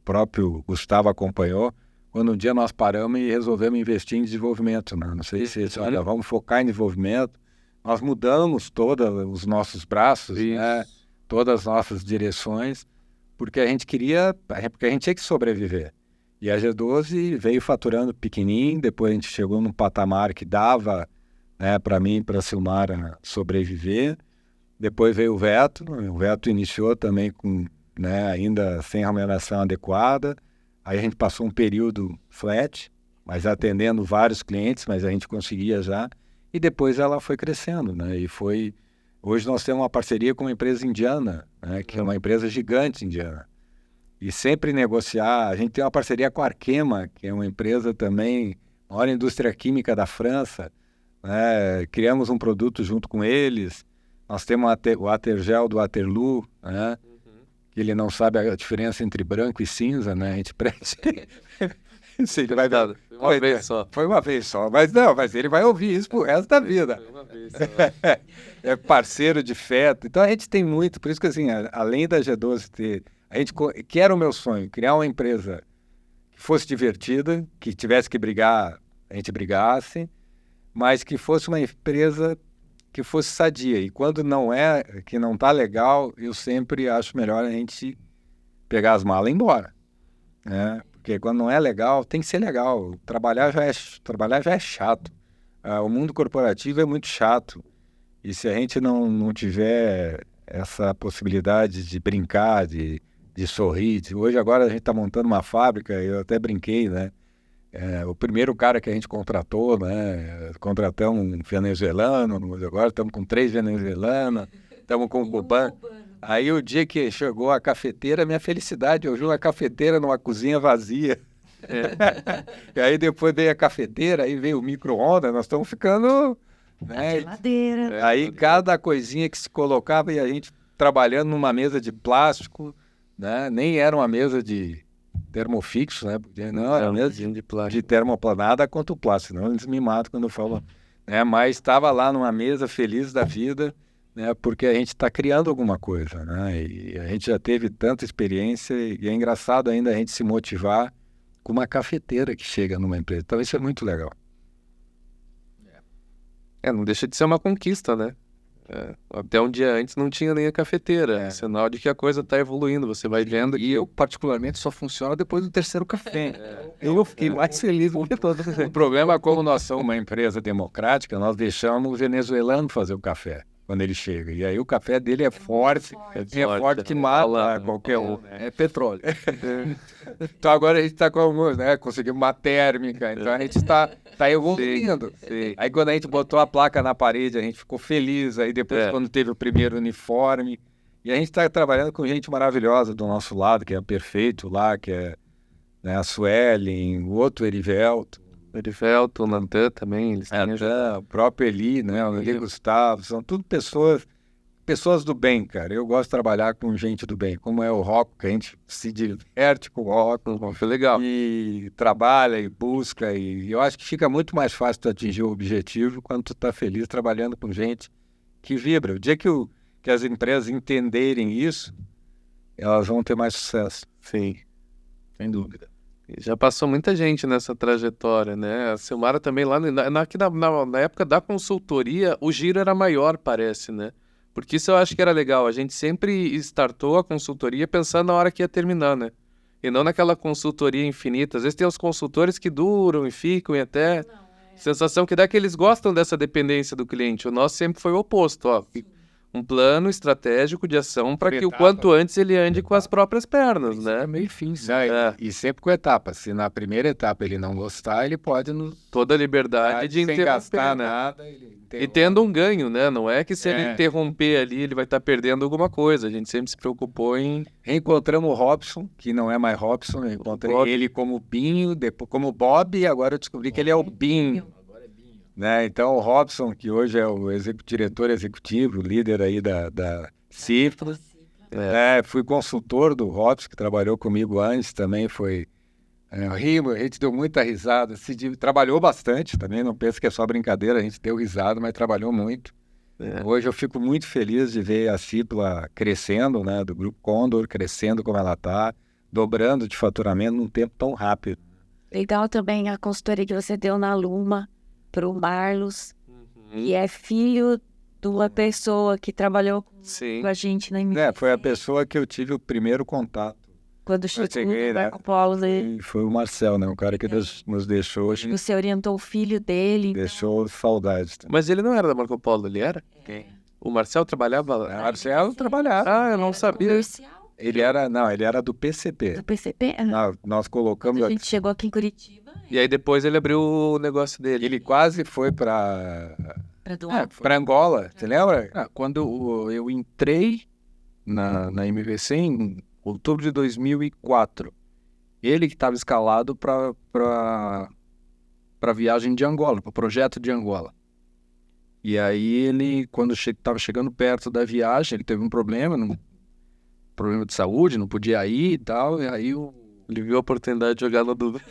próprio Gustavo acompanhou, quando um dia nós paramos e resolvemos investir em desenvolvimento, né? Não sei se olha, vamos focar em desenvolvimento. Nós mudamos todos os nossos braços, né? Todas as nossas direções, porque a gente tinha que sobreviver. E a G12 veio faturando pequenininho, depois a gente chegou num patamar que dava, né, para mim e para a Silmara sobreviver. Depois veio o Veto iniciou também com, né, ainda sem remuneração adequada. Aí a gente passou um período flat, mas atendendo vários clientes, mas a gente conseguia já. E depois ela foi crescendo, né? Hoje nós temos uma parceria com uma empresa indiana, né, que é uma empresa gigante indiana. E sempre negociar. A gente tem uma parceria com a Arkema, que é uma empresa também, maior indústria química da França, né? Criamos um produto junto com eles. Nós temos o Atergel do Waterloo, né? Que ele não sabe a diferença entre branco e cinza, né? A gente prende. Ele vai dar. Foi uma vez só. Mas ele vai ouvir isso pro resto da vida. Foi uma vez só. É parceiro de feto. Então a gente tem muito. Por isso que, assim, além da G12 ter... que era o meu sonho, criar uma empresa que fosse divertida, que tivesse que brigar, a gente brigasse, mas que fosse uma empresa que fosse sadia. E quando que não tá legal, eu sempre acho melhor a gente pegar as malas e ir embora, né? Porque quando não é legal, tem que ser legal. Trabalhar já é chato. O mundo corporativo é muito chato. E se a gente não tiver essa possibilidade de brincar, de sorrir... Hoje, agora, a gente está montando uma fábrica, eu até brinquei, né? O primeiro cara que a gente contratou, né? Contratamos um venezuelano, mas agora estamos com 3 venezuelanos, estamos com um cubano. Aí o dia que chegou a cafeteira, minha felicidade, eu vi uma cafeteira numa cozinha vazia. E aí depois veio a cafeteira, aí veio o micro-ondas, nós estamos ficando... né? Geladeira. Aí cada coisinha que se colocava e a gente trabalhando numa mesa de plástico, né? Nem era uma mesa de termofixo, né? Porque não, era mesa de termoplanada quanto plástico, senão eles me matam quando eu falo, né? Mas estava lá numa mesa feliz da vida, né? Porque a gente está criando alguma coisa, né? E a gente já teve tanta experiência e é engraçado ainda a gente se motivar com uma cafeteira que chega numa empresa. Então isso é muito legal. Não deixa de ser uma conquista, né? Até um dia antes não tinha nem a cafeteira. É sinal de que a coisa está evoluindo. Você vai vendo. E eu, particularmente, só funciona depois do 3º café. Eu fiquei mais feliz do que todo. O problema é como nós somos uma empresa democrática, nós deixamos o venezuelano fazer o café quando ele chega. E aí o café dele é forte que mata qualquer um. É petróleo. Então agora a gente está conseguindo uma térmica, então a gente está evoluindo. Sim. Aí quando a gente botou a placa na parede, a gente ficou feliz. Aí depois quando teve o primeiro uniforme. E a gente está trabalhando com gente maravilhosa do nosso lado, que é Perfeito lá, que é, né, a Suelen, o outro Erivelto. O Nantan também, eles têm O próprio Eli, né? O Eli Gustavo, são tudo pessoas do bem, cara. Eu gosto de trabalhar com gente do bem, como é o Rock, que a gente se diverte com o Rock. Foi legal. E trabalha e busca, e eu acho que fica muito mais fácil tu atingir o objetivo quando tu tá feliz trabalhando com gente que vibra. O dia que as empresas entenderem isso, elas vão ter mais sucesso. Sim. Sem dúvida. Já passou muita gente nessa trajetória, né? A Silmara também lá na época da consultoria, o giro era maior, parece, né? Porque isso eu acho que era legal. A gente sempre startou a consultoria pensando na hora que ia terminar, né? E não naquela consultoria infinita. Às vezes tem os consultores que duram e ficam e até... Sensação que dá que eles gostam dessa dependência do cliente. O nosso sempre foi o oposto, ó. Um plano estratégico de ação para que o quanto antes ele ande com as próprias pernas, né? É meio fim. E sempre com etapas. Se na primeira etapa ele não gostar, ele pode toda a liberdade de sem gastar nada. E tendo um ganho, né? Não é que se ele interromper ali, ele vai estar perdendo alguma coisa. A gente sempre se preocupou em... Reencontramos o Robson, que não é mais Robson. Eu encontrei ele como Binho, depois como Bob, e agora eu descobri que ele é o Binho. Né? Então, o Robson, que hoje é o diretor executivo, líder aí da Cifra. Fui consultor do Robson, que trabalhou comigo antes, também foi... a gente deu muita risada, trabalhou bastante também, não penso que é só brincadeira, a gente deu risada, mas trabalhou muito. Hoje eu fico muito feliz de ver a Cipla crescendo, né, do Grupo Condor, crescendo como ela está, dobrando de faturamento num tempo tão rápido. Legal também a consultoria que você deu na Luma para o Marlos, que é filho de uma pessoa que trabalhou com a gente na MVC. Foi a pessoa que eu tive o primeiro contato. Quando chegou no Marco Polo dele. Foi o Marcel, né? O cara que nos deixou. Você orientou o filho dele. Deixou saudades. Mas ele não era da Marco Polo, ele era? Quem? O Marcel trabalhava lá? O Marcel trabalhava. Eu não sabia. Comercial? Ele era do PCP. Do PCP? Nós colocamos... A gente chegou aqui em Curitiba. E aí depois ele abriu o negócio dele. Ele quase foi para Angola, você lembra? Quando eu entrei na MVC em outubro de 2004, ele que estava escalado para a viagem de Angola, para o projeto de Angola. E aí ele, quando estava chegando perto da viagem, ele teve um problema de saúde, não podia ir e tal, e aí ele viu a oportunidade de jogar no dúvida.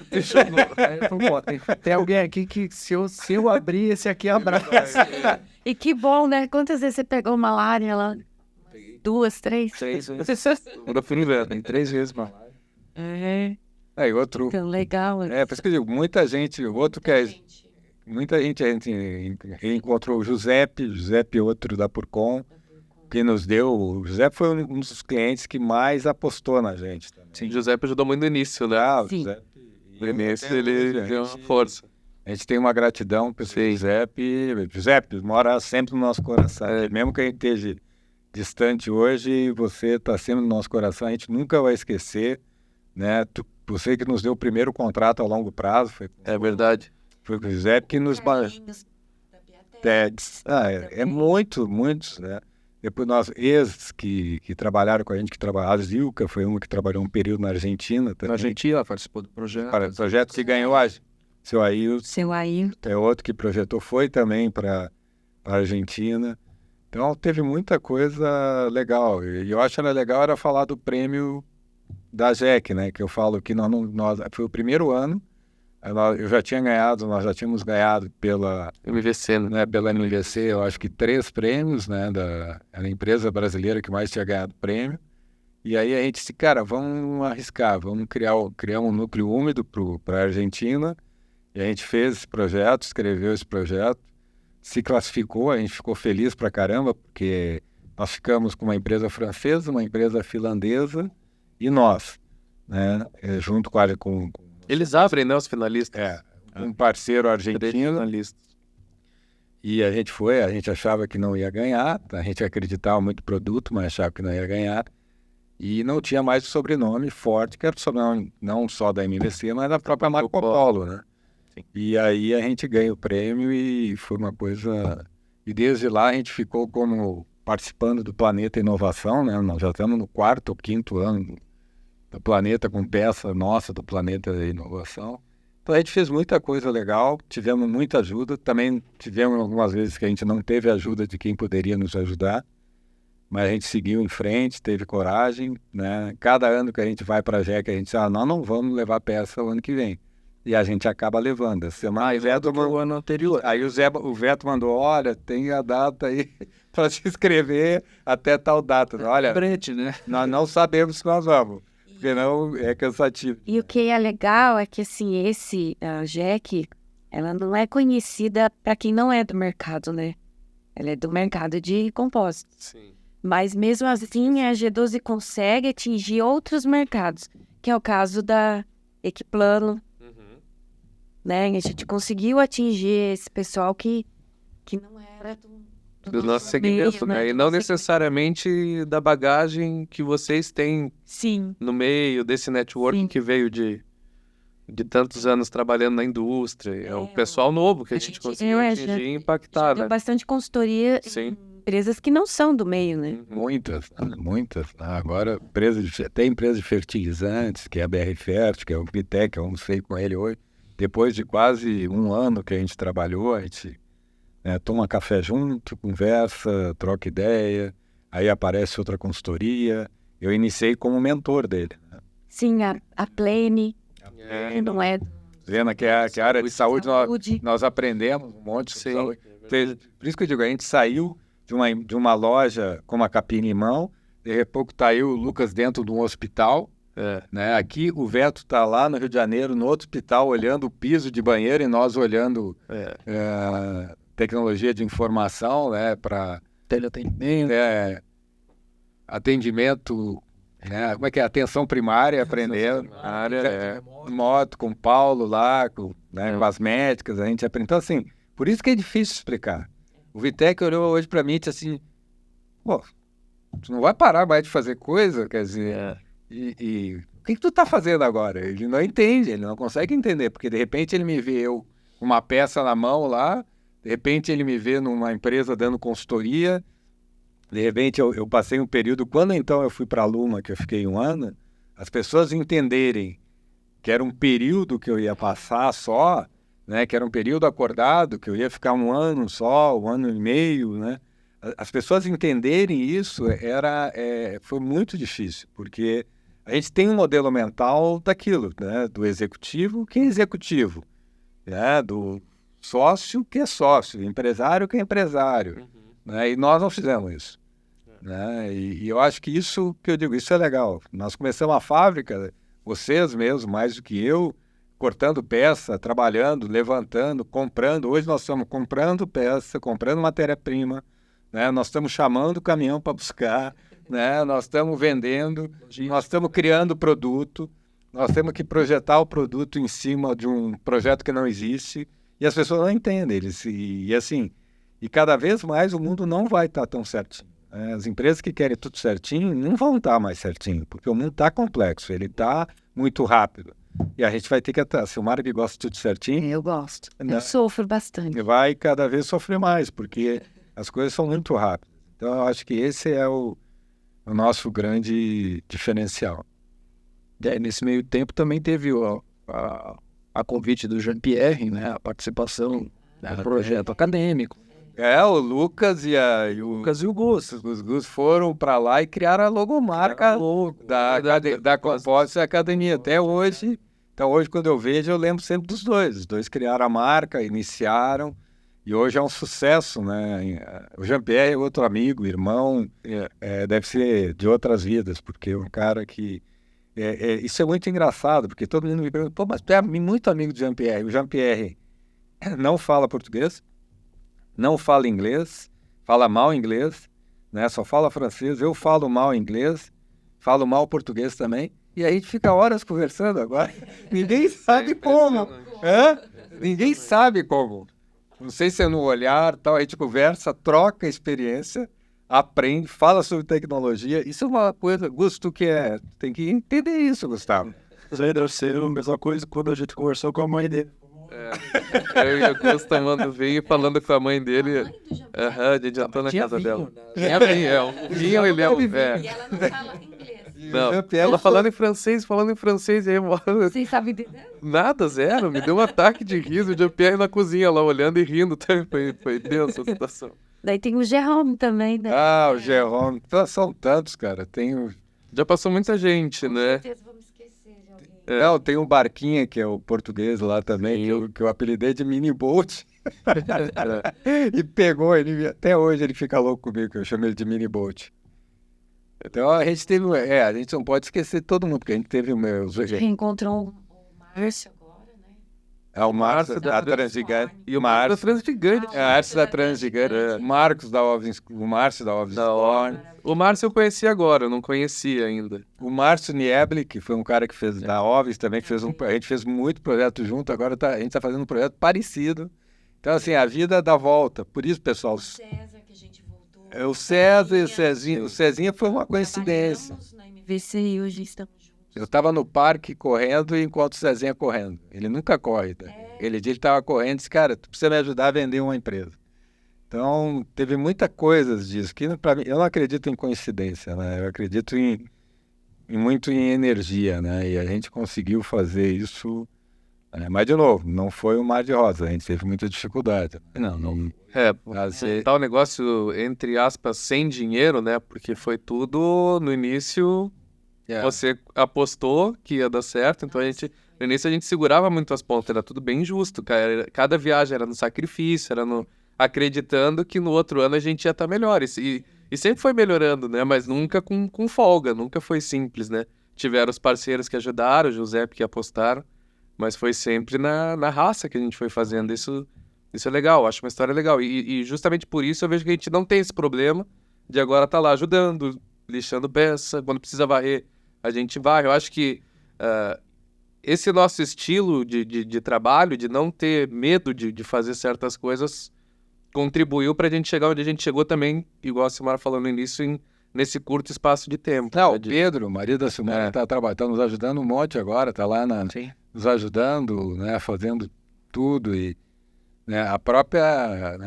Aí ele falou, tem alguém aqui que se eu abrir, esse aqui abraça. E que bom, né? Quantas vezes você pegou malária lá? 2, 3? 3 vezes. Tem 3 vezes malária. E outro... Então, legal. Por isso que eu digo, muita gente a gente encontrou o Giuseppe, outro da Purcom, que nos deu... O Giuseppe foi um dos clientes que mais apostou na gente também. Sim, o Giuseppe ajudou muito no início, né? Sim. No início ele deu uma força. A gente tem uma gratidão pelo Giuseppe. Giuseppe mora sempre no nosso coração. Mesmo que a gente esteja distante hoje, você está sempre no nosso coração. A gente nunca vai esquecer, né? Você que nos deu o primeiro contrato a longo prazo, É verdade. foi com o Giuseppe que nos... é muitos, né? Depois nós, que trabalharam com a gente, a Zilka foi uma que trabalhou um período na Argentina também. Na Argentina, ela participou do projeto. Para o projeto que ganhou a seu Ailton, Seu Ailton. é outro que projetou, foi também para a Argentina. Então teve muita coisa legal. E eu acho que era legal era falar do prêmio da JEC, né? Que eu falo que nós foi o primeiro ano, eu já tinha ganhado, nós já tínhamos ganhado pela MVC, né? pela NVC, eu acho que 3 prêmios, né? Era a empresa brasileira que mais tinha ganhado prêmio. E aí a gente disse, cara, vamos arriscar, vamos criar um núcleo úmido para a Argentina. E a gente fez esse projeto, escreveu esse projeto, se classificou, a gente ficou feliz pra caramba, porque nós ficamos com uma empresa francesa, uma empresa finlandesa e nós, né? Junto com Eles abrem, né, os finalistas. um parceiro 3 argentino. finalistas. E a gente achava que não ia ganhar, a gente acreditava muito no produto, mas achava que não ia ganhar. E não tinha mais o sobrenome forte, que era o sobrenome não só da MVC, mas da própria Marco Polo, né? Sim. E aí a gente ganha o prêmio e foi uma coisa... E desde lá a gente ficou como participando do Planeta Inovação, né? Nós já estamos no 4º ou 5º ano do Planeta, com peça nossa do Planeta Inovação. Então a gente fez muita coisa legal, tivemos muita ajuda, também tivemos algumas vezes que a gente não teve ajuda de quem poderia nos ajudar, mas a gente seguiu em frente, teve coragem, né? Cada ano que a gente vai para a JEC, a gente diz, nós não vamos levar peça o ano que vem. E a gente acaba levando. Essa semana, O ano anterior. aí o Veto mandou, olha, tem a data aí para se inscrever até tal data. Olha, Lembrete, né? nós não sabemos se nós vamos, porque não é cansativo. E o que é legal é que, assim, a JEC, ela não é conhecida para quem não é do mercado, né? Ela é do mercado de compósitos. Sim. Mas mesmo assim, a G12 consegue atingir outros mercados, que é o caso da Equiplano, né? A gente conseguiu atingir esse pessoal que não era Do nosso segmento, né? E não necessariamente da bagagem que vocês têm Sim. no meio desse networking Sim. que veio de tantos anos trabalhando na indústria. É um pessoal novo que a gente conseguiu atingir e impactar, Deu né? bastante consultoria Sim. em empresas que não são do meio, né? Muitas. Agora, tem empresa de fertilizantes, que é a BR Fert, que é o Vitec, eu almocei com ele hoje. Depois de quase um ano que a gente trabalhou, a gente toma café junto, conversa, troca ideia, aí aparece outra consultoria. Eu iniciei como mentor dele, né? Sim, a Plane, não é Zena, que é a área de saúde, saúde. nós aprendemos um monte sobre Sim. saúde. Por isso que eu digo, a gente saiu de uma loja com uma capinha em mão, de pouco tá aí o Lucas dentro de um hospital, né? Aqui o Veto tá lá no Rio de Janeiro, no outro hospital, olhando o piso de banheiro e nós olhando tecnologia de informação, né? Para Teleatendimento. atendimento, né? Como é que é? Atenção primária, aprendendo. Moto com o Paulo lá, com as médicas, a gente aprende. Então, assim, por isso que é difícil explicar. O Vitec olhou hoje para mim e disse assim, pô, tu não vai parar mais de fazer coisa, quer dizer, e o que tu tá fazendo agora? Ele não entende, ele não consegue entender, porque de repente ele me vê eu com uma peça na mão lá, de repente ele me vê numa empresa dando consultoria, de repente eu passei um período, quando então eu fui para a Luma, que eu fiquei um ano, as pessoas entenderem que era um período que eu ia passar só, né, que era um período acordado, que eu ia ficar um ano só, um ano e meio, né? As pessoas entenderem isso foi muito difícil, porque a gente tem um modelo mental daquilo, né, do executivo, que é executivo, né, do sócio, que é sócio, empresário, que é empresário, né, e nós não fizemos isso. Né, e eu acho que isso que eu digo, isso é legal. Nós começamos a fábrica, vocês mesmo, mais do que eu, cortando peça, trabalhando, levantando, comprando. Hoje nós estamos comprando peça, comprando matéria-prima, né? Nós estamos chamando o caminhão para buscar, né? Nós estamos vendendo, nós estamos criando produto, nós temos que projetar o produto em cima de um projeto que não existe e as pessoas não entendem. E cada vez mais o mundo não vai estar tão certinho. As empresas que querem tudo certinho não vão estar mais certinho, porque o mundo está complexo, ele está muito rápido. E a gente vai ter que até, se o Mark gosta de tudo certinho, Eu gosto. Né? Eu sofro bastante. vai cada vez sofrer mais, porque as coisas são muito rápidas. Então, eu acho que esse é o nosso grande diferencial. Nesse meio tempo também teve a convite do Jean-Pierre, né? A participação no projeto acadêmico. O Lucas e o Lucas e o Gus. Os Gus foram para lá e criaram a logomarca da Composite Academia. Até hoje, então hoje quando eu vejo, eu lembro sempre dos dois. Os dois criaram a marca, iniciaram, e hoje é um sucesso, né? O Jean-Pierre é outro amigo, irmão, deve ser de outras vidas, porque é um cara que... isso é muito engraçado, porque todo mundo me pergunta, pô, mas tu é muito amigo do Jean-Pierre. O Jean-Pierre não fala português, não fala inglês, fala mal inglês, né? Só fala francês. Eu falo mal inglês, falo mal português também. E aí a gente fica horas conversando agora. Ninguém sabe como. Ninguém sabe como. Não sei se é no olhar, tal. A gente conversa, troca experiência, aprende, fala sobre tecnologia. Isso é uma coisa, Gusto, tem que entender isso, Gustavo. Isso aí deve ser a mesma coisa quando a gente conversou com a mãe dele. Eu e o Augusto tomando vinho e falando com a mãe dele. A gente já tá na casa dela. Tinha vinho, um vinho ele é. E ela não fala inglês. Não, ela falando em francês, e aí Vocês sabem entender? nada, zero, me deu um ataque de riso, o Jean-Pierre na cozinha lá, olhando e rindo, foi tensa a situação. Daí tem o Jerome também, né? O Jerome. São tantos, cara. Já passou muita gente, Com né? certeza vamos esquecer de alguém. Não, tem um Barquinha, que é o português lá também, que eu apelidei de Mini Bolt. E pegou, até hoje ele fica louco comigo, que eu chamo ele de Mini Bolt. Então a gente teve, a gente não pode esquecer todo mundo, porque a gente teve Reencontrou o Márcio agora, né? o Márcio da Transgigante. E o Marcos da Transgigante. A Arte da Transgigante. O Márcio da Ovens Storm. O Márcio eu conheci agora, eu não conhecia ainda. O Márcio Niebli, que foi um cara que fez da Ovens também, que a gente fez muito projeto junto, agora a gente está fazendo um projeto parecido. Então, assim, a vida dá volta. Por isso, pessoal... César, que a gente voltou. O César e o Cezinha. O Cezinha foi uma coincidência. Trabalhamos na MVC e hoje estamos juntos. Eu estava no parque correndo enquanto o Cezinha correndo. Ele nunca corre, tá? Ele estava correndo e disse, cara, tu precisa me ajudar a vender uma empresa. Então, teve muita coisa disso. Que, para mim, eu não acredito em coincidência, né? Eu acredito muito em energia, né? E a gente conseguiu fazer isso... Mas, de novo, não foi um mar de rosa. A gente teve muita dificuldade. Não. Tá o negócio, entre aspas, sem dinheiro, né? Porque foi tudo no início... Você apostou que ia dar certo, então no início a gente segurava muito as pontas, era tudo bem justo, cara. Cada viagem era no sacrifício, acreditando que no outro ano a gente ia estar melhor. E sempre foi melhorando, né? Mas nunca com folga, nunca foi simples, né? Tiveram os parceiros que ajudaram, o José que apostaram, mas foi sempre na raça que a gente foi fazendo. Isso é legal, acho uma história legal. E justamente por isso eu vejo que a gente não tem esse problema de agora estar lá ajudando, lixando peça, quando precisa varrer. A gente vai, eu acho que esse nosso estilo de trabalho, de não ter medo de fazer certas coisas, contribuiu para a gente chegar onde a gente chegou também, igual a Silmara falou no início, nesse curto espaço de tempo. O Pedro, o marido da Silmara, está nos ajudando um monte agora, está lá nos ajudando, né, fazendo tudo. E né, a própria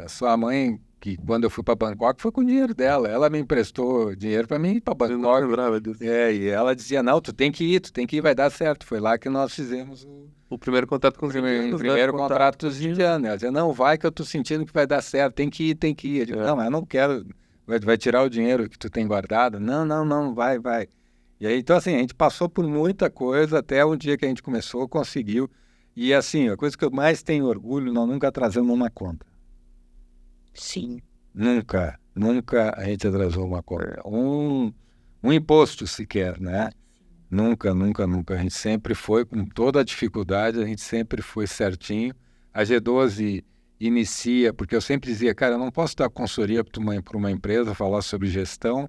sua mãe, que quando eu fui para Bangkok foi com o dinheiro dela. Ela me emprestou dinheiro para mim ir para Bangkok. Eu não lembrava disso. E ela dizia, não, tu tem que ir, vai dar certo. Foi lá que nós fizemos o primeiro contato com os indianos. O primeiro contrato dos indianos. Ela dizia, não, vai que eu tô sentindo que vai dar certo, tem que ir. Eu digo, não, mas eu não quero, vai tirar o dinheiro que tu tem guardado. Não, vai. E aí, então assim, a gente passou por muita coisa até o dia que a gente começou, conseguiu. E assim, a coisa que eu mais tenho orgulho, nós nunca atrasamos uma conta. Sim. Nunca a gente atrasou uma conta. Um imposto sequer, né? Nunca. A gente sempre foi, com toda a dificuldade, a gente sempre foi certinho. A G12 inicia, porque eu sempre dizia, cara, eu não posso dar consultoria para uma empresa, falar sobre gestão,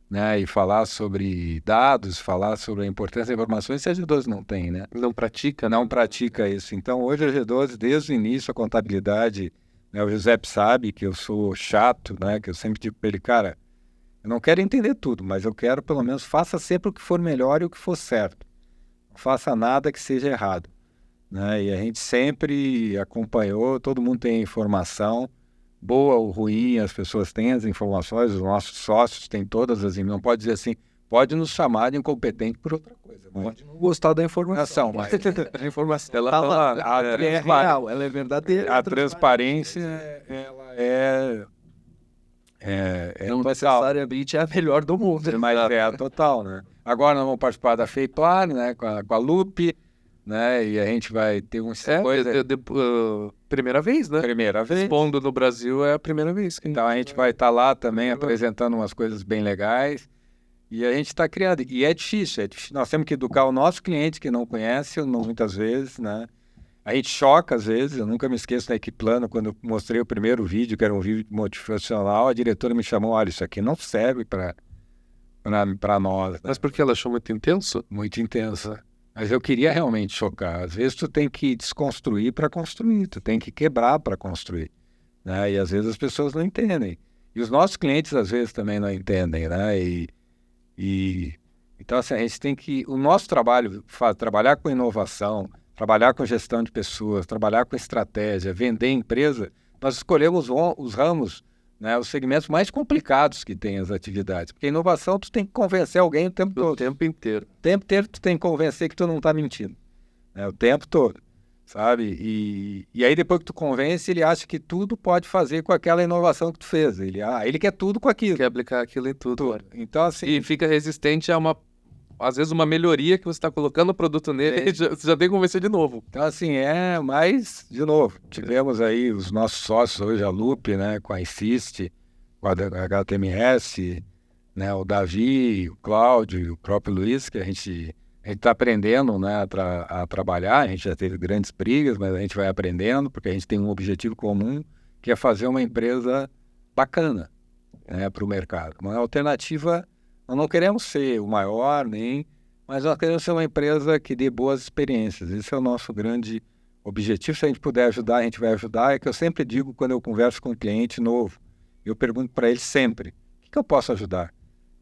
né? E falar sobre dados, falar sobre a importância da informação, se a G12 não tem, né? Não pratica? Não pratica isso. Então, hoje a G12, desde o início, a contabilidade... O Giuseppe sabe que eu sou chato, né? Que eu sempre digo para ele, cara, eu não quero entender tudo, mas eu quero, pelo menos, faça sempre o que for melhor e o que for certo. não faça nada que seja errado, né? E a gente sempre acompanhou, todo mundo tem informação, boa ou ruim, as pessoas têm as informações, os nossos sócios têm todas as, não pode dizer assim, pode nos chamar de incompetente por outra coisa, mas Pode não gostar da informação, mas A informação, ela tá lá. é É real, ela é verdadeira. a transparência, ela Não total, necessariamente é a melhor do mundo. mas é total, né? Agora nós vamos participar da Feiplar, né, com a Lupe, né, e a gente vai ter coisa, primeira vez, né? primeira vez. Expondo no Brasil é a primeira vez. Então a gente vai estar lá também apresentando umas coisas bem legais e a gente está criando. E é difícil, nós temos que educar o nosso cliente que não conhece, muitas vezes, né? A gente choca às vezes, eu nunca me esqueço na Equiplano, quando eu mostrei o primeiro vídeo, que era um vídeo motivacional, a diretora me chamou, olha, isso aqui não serve para nós, né? Mas porque ela achou muito intenso? Muito intensa. Mas eu queria realmente chocar. Às vezes tu tem que desconstruir para construir, tu tem que quebrar para construir, né? E às vezes as pessoas não entendem. E os nossos clientes às vezes também não entendem, né? Então assim, a gente tem que... O nosso trabalho, trabalhar com inovação, trabalhar com gestão de pessoas, trabalhar com estratégia, vender empresa, nós escolhemos os ramos, né, os segmentos mais complicados que tem as atividades. Porque inovação, tu tem que convencer alguém o tempo todo. O tempo inteiro. O tempo inteiro tu tem que convencer que tu não está mentindo, né, o tempo todo, sabe? E aí depois que tu convence, ele acha que tudo pode fazer com aquela inovação que tu fez. Ele quer tudo com aquilo. Quer aplicar aquilo em tudo. Então, assim... E fica resistente a às vezes uma melhoria que você está colocando o produto nele, você já tem que convencer de novo. Então, assim, mas, de novo, tivemos aí os nossos sócios hoje, a Lupe, né, com a Insist, com a HTMS, né, o Davi, o Cláudio e o próprio Luiz, que a gente está aprendendo, né, a trabalhar. A gente já teve grandes brigas, mas a gente vai aprendendo, porque a gente tem um objetivo comum, que é fazer uma empresa bacana, né, para o mercado. Uma alternativa, nós não queremos ser o maior, mas nós queremos ser uma empresa que dê boas experiências. Esse é o nosso grande objetivo. Se a gente puder ajudar, a gente vai ajudar. É que eu sempre digo quando eu converso com um cliente novo, eu pergunto para ele sempre, o que eu posso ajudar?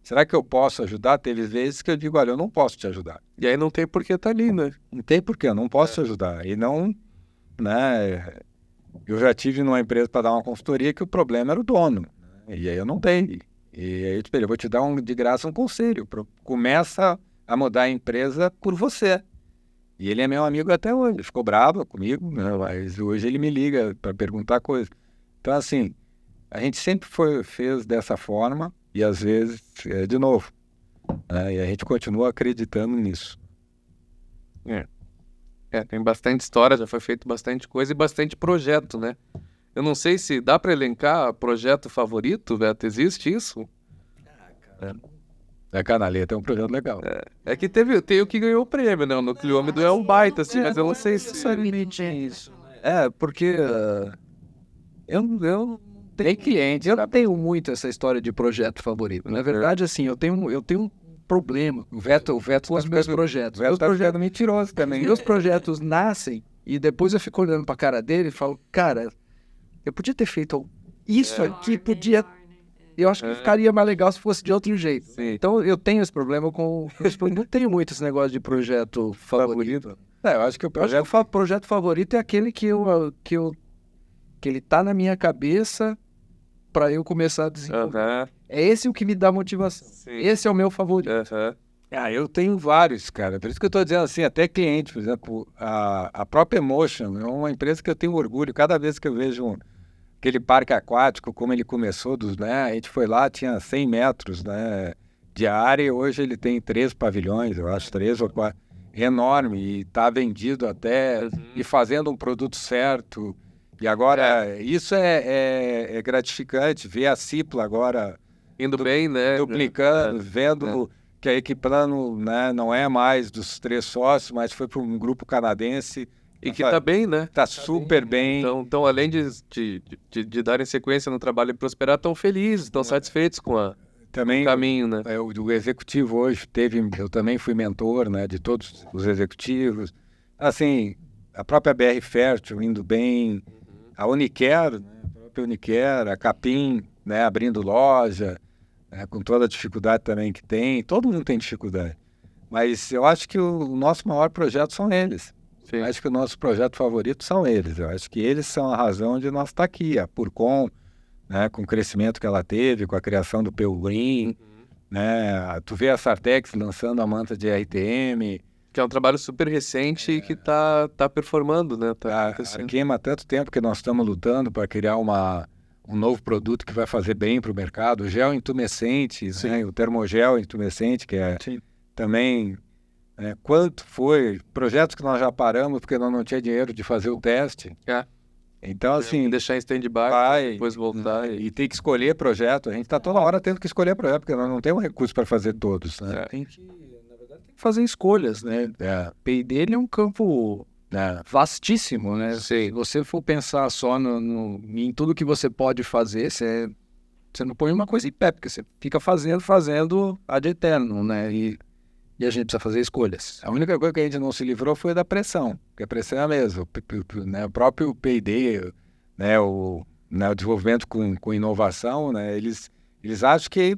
Será que eu posso ajudar? Teve vezes que eu digo, olha, eu não posso te ajudar. E aí não tem por que estar ali, né? Não tem porquê, eu não posso te ajudar. E não, né? Eu já tive numa empresa para dar uma consultoria que o problema era o dono, né? E aí eu não dei. E aí eu te falei, eu vou te dar de graça um conselho. Começa a mudar a empresa por você. E ele é meu amigo até hoje. Ficou bravo comigo, né? Mas hoje ele me liga para perguntar coisas. Então, assim, a gente sempre fez dessa forma e às vezes, de novo, né? E a gente continua acreditando nisso. Tem bastante história, já foi feito bastante coisa e bastante projeto, né? Eu não sei se dá para elencar projeto favorito, Beto, existe isso? A Canaleta é um projeto legal. É que tem o que ganhou o prêmio, né? O Nucleômetro é um baita, assim, mas eu não sei se... Isso. Porque eu não Tem cliente, eu não tenho muito essa história de projeto favorito. Na verdade, assim, eu tenho um problema O Veto com os meus projetos. O Veto tá ficando mentiroso também. Meus projetos nascem e depois eu fico olhando pra cara dele e falo, cara, eu podia ter feito isso aqui, podia... Eu acho que ficaria mais legal se fosse de outro jeito. Sim. Então eu tenho esse problema não tenho muito esse negócio de projeto favorito. Eu acho que o projeto... O projeto favorito é aquele que ele tá na minha cabeça para eu começar a desenvolver. Aham, É esse o que me dá motivação. sim. Esse é o meu favorito. Aham. eu tenho vários, cara. Por isso que eu estou dizendo assim, até cliente, por exemplo, a própria Emotion é uma empresa que eu tenho orgulho. Cada vez que eu vejo aquele parque aquático, como ele começou, né? A gente foi lá, tinha 100 metros, né, de área, e hoje ele tem 3 pavilhões, eu acho, 3 ou 4. Enorme, e está vendido até, e fazendo um produto certo. E agora, isso é gratificante, ver a Cipla agora Indo bem, né? duplicando, vendo que a Equiplano, né, não é mais dos 3 sócios, mas foi para um grupo canadense. E que tá bem, né? Tá super bem. Então, além de darem sequência no trabalho e prosperar, estão felizes, estão satisfeitos com o Também caminho, né? o executivo hoje eu também fui mentor, né, de todos os executivos. Assim, a própria BR Fértil indo bem, a Unicare, né, a própria Unicare, a Capim, né, abrindo loja, né, com toda a dificuldade também que tem. Todo mundo tem dificuldade, Mas eu acho que o nosso maior projeto são eles. Sim. Eu acho que o nosso projeto favorito são eles. Eu acho que eles são a razão de nós estar aqui. A Purcom, né, com o crescimento que ela teve, com a criação do Peu Green, né? Tu vê a Sartex lançando a manta de RTM, Que é um trabalho super recente e que tá performando, né? Tá a acontecendo. Arkema há tanto tempo que nós estamos lutando para criar um novo produto que vai fazer bem para o mercado. O gel intumescente, né? O termogel intumescente, que é também... quanto foi? Projetos que nós já paramos porque nós não tinha dinheiro de fazer o teste. Então, assim... Deixar em stand-by, vai, depois voltar. E tem que escolher projeto. A gente está toda hora tendo que escolher projeto, porque nós não temos recursos para fazer todos, né? Tem que, na verdade, tem que fazer escolhas, né? P&D ele é um campo vastíssimo, né? Sim. Se você for pensar só em tudo que você pode fazer, você não põe uma coisa em pé, porque você fica fazendo ad eternum, né? E a gente precisa fazer escolhas. A única coisa que a gente não se livrou foi da pressão, porque a pressão é a mesma. O próprio P&D, né, o desenvolvimento com inovação, né, eles acham que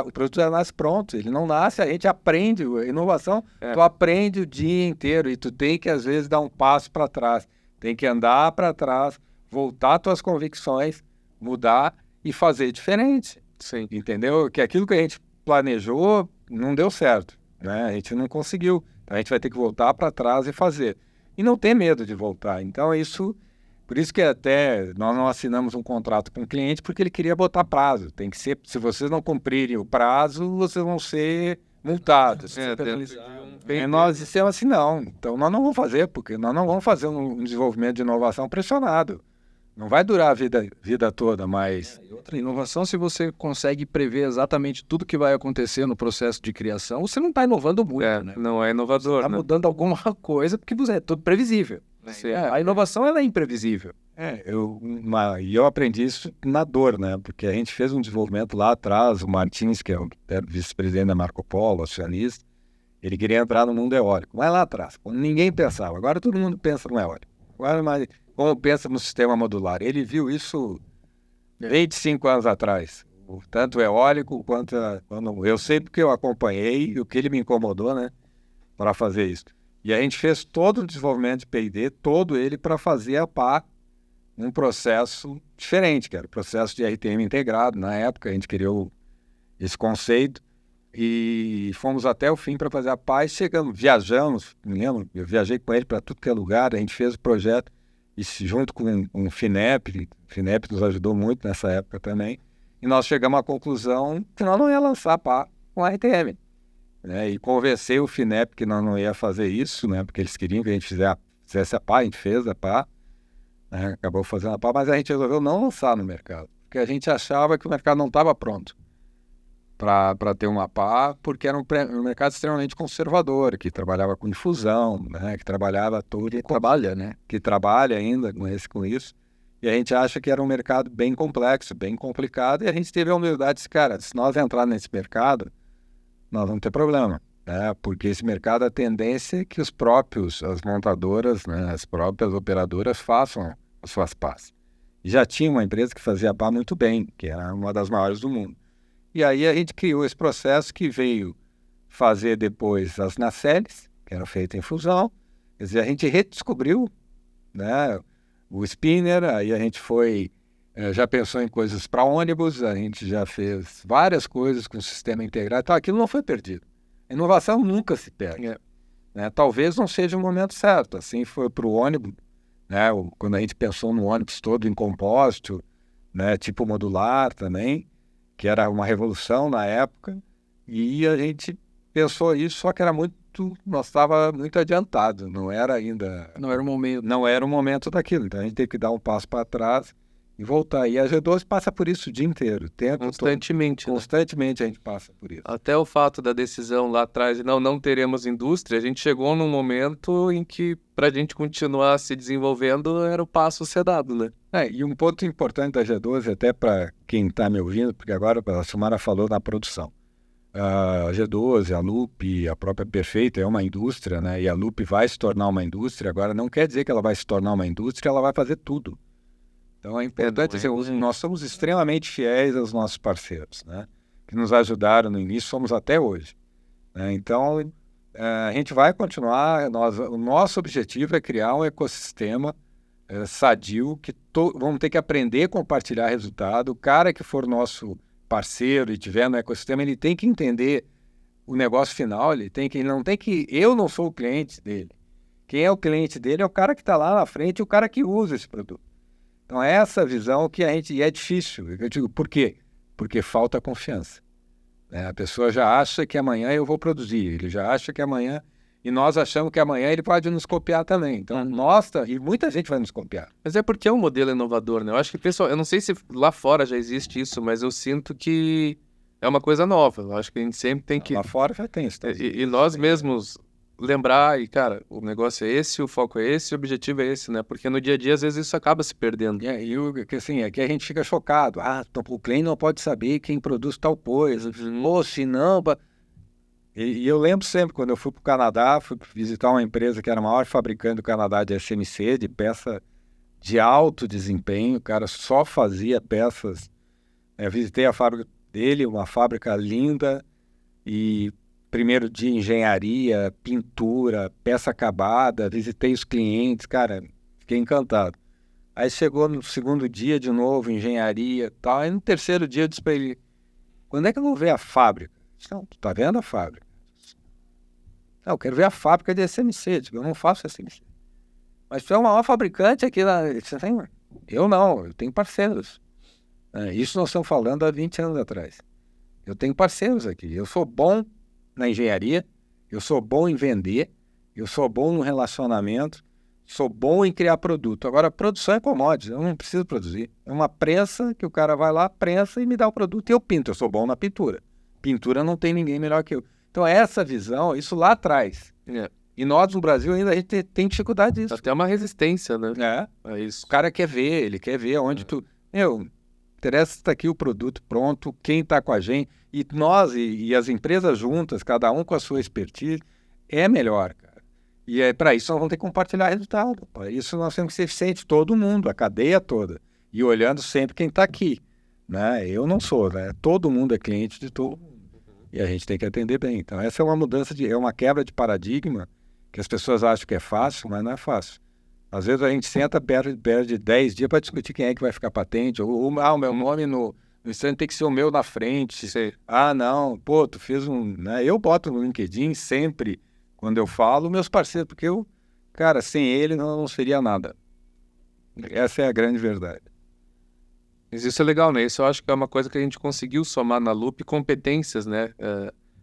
o produto já nasce pronto. Ele não nasce, a gente aprende. A inovação, tu aprende o dia inteiro e tu tem que, às vezes, dar um passo para trás. Tem que andar para trás, voltar às tuas convicções, mudar e fazer diferente. Sim. Entendeu? Que aquilo que a gente planejou não deu certo. A gente não conseguiu, então a gente vai ter que voltar para trás e fazer. E não ter medo de voltar. Então, por isso que até nós não assinamos um contrato com o cliente, porque ele queria botar prazo. Tem que ser, se vocês não cumprirem o prazo, vocês vão ser multados. E nós dissemos assim, não. Então, nós não vamos fazer, porque nós não vamos fazer um desenvolvimento de inovação pressionado. Não vai durar a vida toda, mas... E outra inovação, se você consegue prever exatamente tudo que vai acontecer no processo de criação, você não está inovando muito, né? Não é inovador, Está mudando alguma coisa, porque é tudo previsível. A inovação, ela é imprevisível. Eu aprendi isso na dor, né? Porque a gente fez um desenvolvimento lá atrás, o Martins, que é o vice-presidente da Marco Polo, acionista, ele queria entrar no mundo eólico. Mas lá atrás, quando ninguém pensava. Agora todo mundo pensa no eólico. Mas como pensa no sistema modular? Ele viu isso 25 anos atrás. Tanto eólico quanto... Eu sei porque eu acompanhei e o que ele me incomodou, né? Para fazer isso. E a gente fez todo o desenvolvimento de P&D, todo ele para fazer a pá um processo diferente, que era o processo de RTM integrado. Na época, a gente criou esse conceito e fomos até o fim para fazer a pá e viajamos, me lembro, eu viajei com ele para tudo que é lugar, a gente fez o projeto e junto com o FINEP nos ajudou muito nessa época também, e nós chegamos à conclusão que nós não ia lançar a pá com a RTM. E convencer o FINEP que nós não ia fazer isso, né, porque eles queriam que a gente fizesse a pá, a gente fez a pá, acabou fazendo a pá, mas a gente resolveu não lançar no mercado, porque a gente achava que o mercado não estava pronto para ter uma pá, porque era um mercado extremamente conservador, que trabalhava com difusão, né, que trabalhava todo... Que trabalha ainda com isso, e a gente acha que era um mercado bem complexo, bem complicado, e a gente teve a humildade de dizer, cara, se nós entrar nesse mercado, nós vamos ter problema, né? Porque esse mercado, a tendência é que as montadoras, né, as próprias operadoras façam as suas pás. E já tinha uma empresa que fazia a pá muito bem, que era uma das maiores do mundo. E aí a gente criou esse processo que veio fazer depois as nacelles, que eram feitas em fusão. Quer dizer, a gente redescobriu, né, o spinner, aí a gente já pensou em coisas para ônibus, a gente já fez várias coisas com o sistema integrado, então aquilo não foi perdido. A inovação nunca se perde. Né? Talvez não seja o momento certo, assim foi para o ônibus, né? Quando a gente pensou no ônibus todo em compósito, né, tipo modular também, que era uma revolução na época, e a gente pensou isso, só que nós estava muito adiantado, não era o momento daquilo, então a gente teve que dar um passo para trás e voltar. E a G12 passa por isso o dia inteiro. Constantemente. Constantemente a gente passa por isso. Até o fato da decisão lá atrás de não teremos indústria, a gente chegou num momento em que, para a gente continuar se desenvolvendo, era o passo a ser dado, né? E um ponto importante da G12, até para quem está me ouvindo, porque agora a Silmara falou na produção. A G12, a Loop, a própria Perfeita é uma indústria, né? E a Loop vai se tornar uma indústria. Agora, não quer dizer que ela vai se tornar uma indústria, ela vai fazer tudo. Então é importante dizer, nós somos extremamente fiéis aos nossos parceiros, né? Que nos ajudaram no início, somos até hoje. Né? Então, a gente vai continuar, o nosso objetivo é criar um ecossistema sadio, que vamos ter que aprender a compartilhar resultado. O cara que for nosso parceiro e tiver no ecossistema, ele tem que entender o negócio final, eu não sou o cliente dele. Quem é o cliente dele é o cara que está lá na frente, o cara que usa esse produto. Então, é essa visão que e é difícil. Eu digo, por quê? Porque falta confiança. A pessoa já acha que amanhã eu vou produzir, ele já acha que amanhã, e nós achamos que amanhã ele pode nos copiar também. Então, e muita gente vai nos copiar. Mas é porque é um modelo inovador, né? Eu acho que, pessoal, eu não sei se lá fora já existe isso, mas eu sinto que é uma coisa nova. Eu acho que a gente sempre tem que... Lá fora já tem isso. E nós mesmos lembrar, e cara, o negócio é esse, o foco é esse, o objetivo é esse, né? Porque no dia a dia, às vezes, isso acaba se perdendo. Aqui a gente fica chocado. O cliente não pode saber quem produz tal coisa. Ou se não... E eu lembro sempre, quando eu fui para o Canadá, fui visitar uma empresa que era a maior fabricante do Canadá de SMC, de peça de alto desempenho, o cara só fazia peças. Visitei a fábrica dele, uma fábrica linda, e primeiro dia engenharia, pintura, peça acabada, visitei os clientes, cara, fiquei encantado. Aí chegou no segundo dia de novo, engenharia e tal, aí no terceiro dia eu disse para ele, quando é que eu vou ver a fábrica? Não, tu tá vendo a fábrica? Não, eu quero ver a fábrica de SMC. Eu não faço SMC. Mas tu é o maior fabricante aqui lá. Eu não, eu tenho parceiros. Isso nós estamos falando há 20 anos atrás. Eu tenho parceiros aqui. Eu sou bom na engenharia, eu sou bom em vender, eu sou bom no relacionamento, sou bom em criar produto. Agora, a produção é commodity, eu não preciso produzir. É uma prensa que o cara vai lá, prensa e me dá o produto e eu pinto. Eu sou bom na pintura. Pintura não tem ninguém melhor que eu. Então, essa visão, isso lá atrás. E nós, no Brasil, ainda a gente tem dificuldade disso. Até uma resistência, né? É isso. O cara quer ver, ele quer ver onde tu... interessa estar aqui o produto pronto, quem está com a gente. E nós e as empresas juntas, cada um com a sua expertise, é melhor, cara. E para isso nós vamos ter que compartilhar resultado. Para isso nós temos que ser eficientes, todo mundo, a cadeia toda. E olhando sempre quem está aqui. Né? Eu não sou, né? Todo mundo é cliente de todo mundo. E a gente tem que atender bem. Então, essa é uma mudança, é uma quebra de paradigma, que as pessoas acham que é fácil, mas não é fácil. Às vezes a gente senta, perde 10 dias para discutir quem é que vai ficar patente, ou o meu nome no instante tem que ser o meu na frente. Não, tu fez né? Eu boto no LinkedIn sempre, quando eu falo, meus parceiros, porque cara, sem ele não seria nada. Essa é a grande verdade. Mas isso é legal, né? Isso eu acho que é uma coisa que a gente conseguiu somar na Loop, competências, né?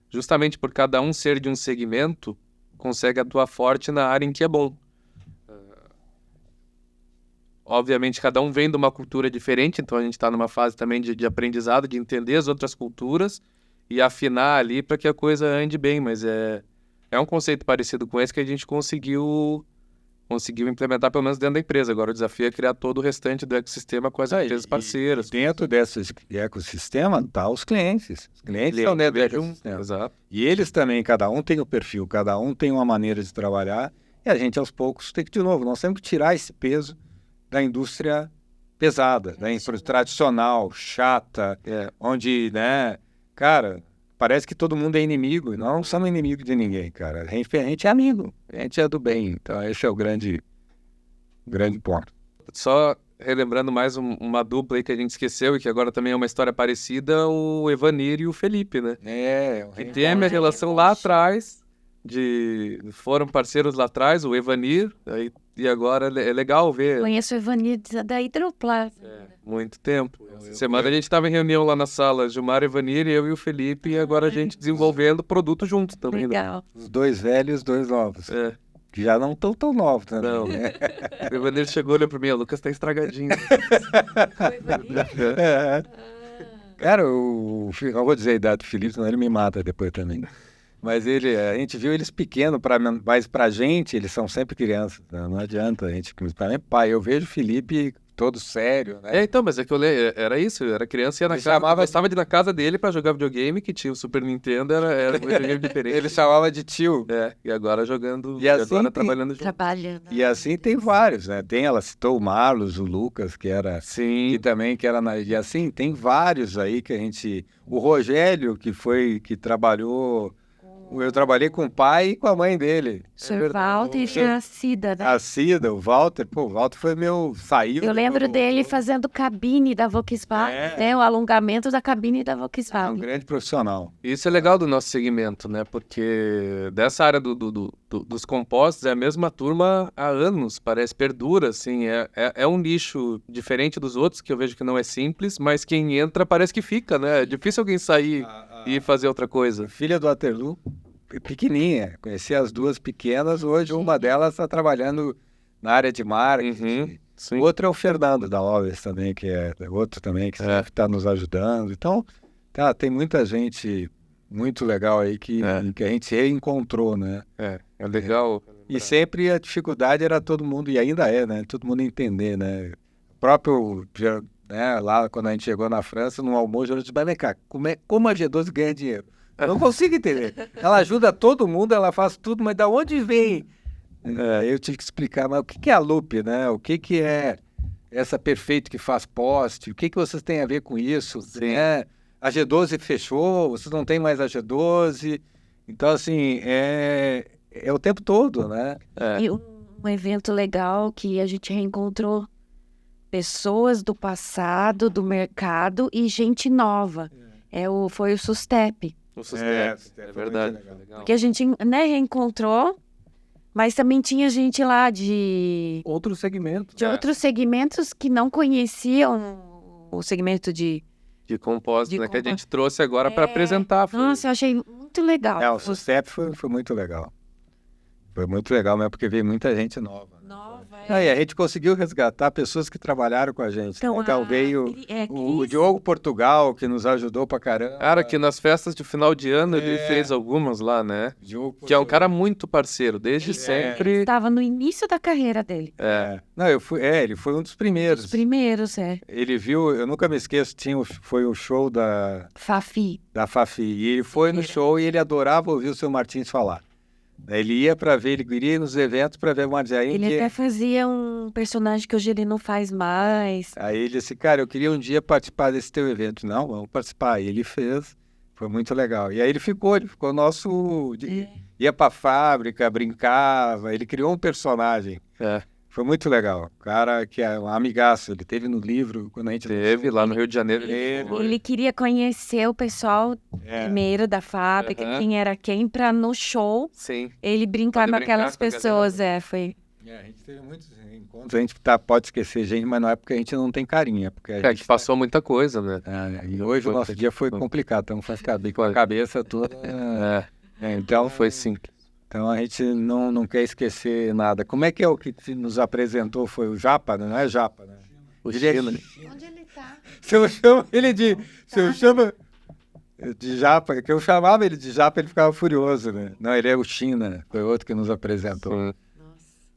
Justamente por cada um ser de um segmento, consegue atuar forte na área em que é bom. Obviamente, cada um vem de uma cultura diferente, então a gente está numa fase também de aprendizado, de entender as outras culturas e afinar ali para que a coisa ande bem, mas é um conceito parecido com esse que a gente conseguiu implementar pelo menos dentro da empresa. Agora o desafio é criar todo o restante do ecossistema com as empresas parceiras. Dentro desse ecossistema tá os clientes. Os clientes estão dentro do ecossistema. Exato. E eles também, cada um tem o perfil, cada um tem uma maneira de trabalhar, e a gente aos poucos tem que, de novo, nós temos que tirar esse peso da indústria pesada, da indústria tradicional, chata, onde, né, cara, parece que todo mundo é inimigo. Nós não somos inimigos de ninguém, cara. A gente é amigo, a gente é do bem. Então, esse é o grande ponto. Só relembrando mais uma dupla aí que a gente esqueceu e que agora também é uma história parecida, o Evanir e o Felipe, né? Que tem a minha relação lá atrás, foram parceiros lá atrás, o Evanir, e agora é legal ver. Conheço o Evanir da Hidroplasma. Muito tempo. Semana a gente estava em reunião lá na sala, Gilmar, Evanir, eu e o Felipe, e agora a gente desenvolvendo produto junto também. Legal. Os dois velhos e os dois novos. Que já não estão tão novos também. Não. O Evanir chegou, olhou para mim, o Lucas tá estragadinho. Cara, eu vou dizer a idade do Felipe, senão ele me mata depois também. Mas a gente viu eles pequenos, mas pra gente eles são sempre crianças, né? Não adianta, pra mim, pai, eu vejo o Felipe todo sério, né? Então, mas é que era isso, eu era criança e ia na casa, gostava de ir na casa dele pra jogar videogame, que tinha o Super Nintendo, era um videogame diferente. Ele chamava de tio. E agora jogando, trabalhando junto. E assim tem vários, né? Ela citou o Marlos, o Lucas, que era... Sim. Que era e assim, tem vários aí que a gente... O Rogério, que trabalhou Eu trabalhei com o pai e com a mãe dele. Sr. Walter e a Cida, né? A Cida, o Walter. Pô, o Walter foi meu... Saiu... Eu lembro depois dele voltou. fazendo cabine da Volkswagen, É. né? O alongamento da cabine da É um Volkswagen. grande profissional. Isso é legal do nosso segmento, né? Porque dessa área dos compostos é a mesma turma há anos, parece, perdura, assim. É um nicho diferente dos outros, que eu vejo que não é simples, mas quem entra parece que fica, né? É difícil alguém sair e fazer outra coisa. Filha do Waterloo, pequenininha. Conheci as duas pequenas. Hoje uma delas está trabalhando na área de marketing. Uhum, sim. O outro é o Fernando da Alves também, que é outro também que sempre está nos ajudando. Então, tem muita gente muito legal aí que a gente reencontrou, né? É legal. E sempre a dificuldade era todo mundo, e ainda é, né? Todo mundo entender, né? O próprio, né, lá quando a gente chegou na França, num almoço, eu disse, mas vem cá, como a G12 ganha dinheiro? Eu não consigo entender. Ela ajuda todo mundo, ela faz tudo, mas da onde vem? Eu tive que explicar, mas o que é a Loop, né? O que é essa Perfeito que faz poste? O que vocês têm a ver com isso? Né? A G12 fechou, vocês não têm mais a G12. Então, assim, é o tempo todo, né? E um evento legal que a gente reencontrou pessoas do passado, do mercado e gente nova. Foi o Sustep. O Sustep, foi verdade. muito legal. Porque a gente, né, reencontrou, mas também tinha gente lá de Outro segmento. outros segmentos que não conheciam o segmento de... De composto, De né? Que a composto. gente trouxe agora para apresentar. Nossa, eu achei muito legal. O Sustep foi muito legal. Foi muito legal mesmo, porque veio muita gente nova. Nova, E a gente conseguiu resgatar pessoas que trabalharam com a gente. Então, né? Então veio o Cris, Diogo Portugal, que nos ajudou pra caramba. Cara, que nas festas de final de ano ele fez algumas lá, né? Diogo Que é um Portugal. cara muito parceiro, desde sempre. estava no início da carreira dele. Não, ele foi um dos primeiros. Os primeiros, Ele viu, eu nunca me esqueço, foi o show da Fafi. Fafi. E ele foi no show e ele adorava ouvir o seu Martins falar. Ele ia pra ver, ele iria nos eventos pra ver o Martins. Ele até fazia um personagem que hoje ele não faz mais. Aí ele disse, cara, eu queria um dia participar desse teu evento. Não, vamos participar. E ele fez, foi muito legal. E aí ele ficou nosso... Ia pra fábrica, brincava, ele criou um personagem. Foi muito legal. O cara que é um amigaço, ele teve no livro, quando a gente... Teve lá no Rio de Janeiro. Ele queria conhecer o pessoal primeiro da fábrica, quem era quem, pra no show Sim. ele brincar Poder com brincar aquelas com a pessoas. Foi. A gente teve muitos encontros. A gente pode esquecer gente, mas não é porque a gente não tem carinha. Porque a gente Que passou muita coisa, né? e hoje o nosso dia foi complicado. Estamos com a cabeça toda... Então Foi sim. Então a gente não quer esquecer nada. Como é que é o que nos apresentou? Foi o Japa, não é Japa, né? O China. Onde ele tá? Se eu chamo ele de... Se eu chamo de Japa, que eu chamava ele de Japa, ele ficava furioso, né? Não, ele é o China, foi outro que nos apresentou. Sim.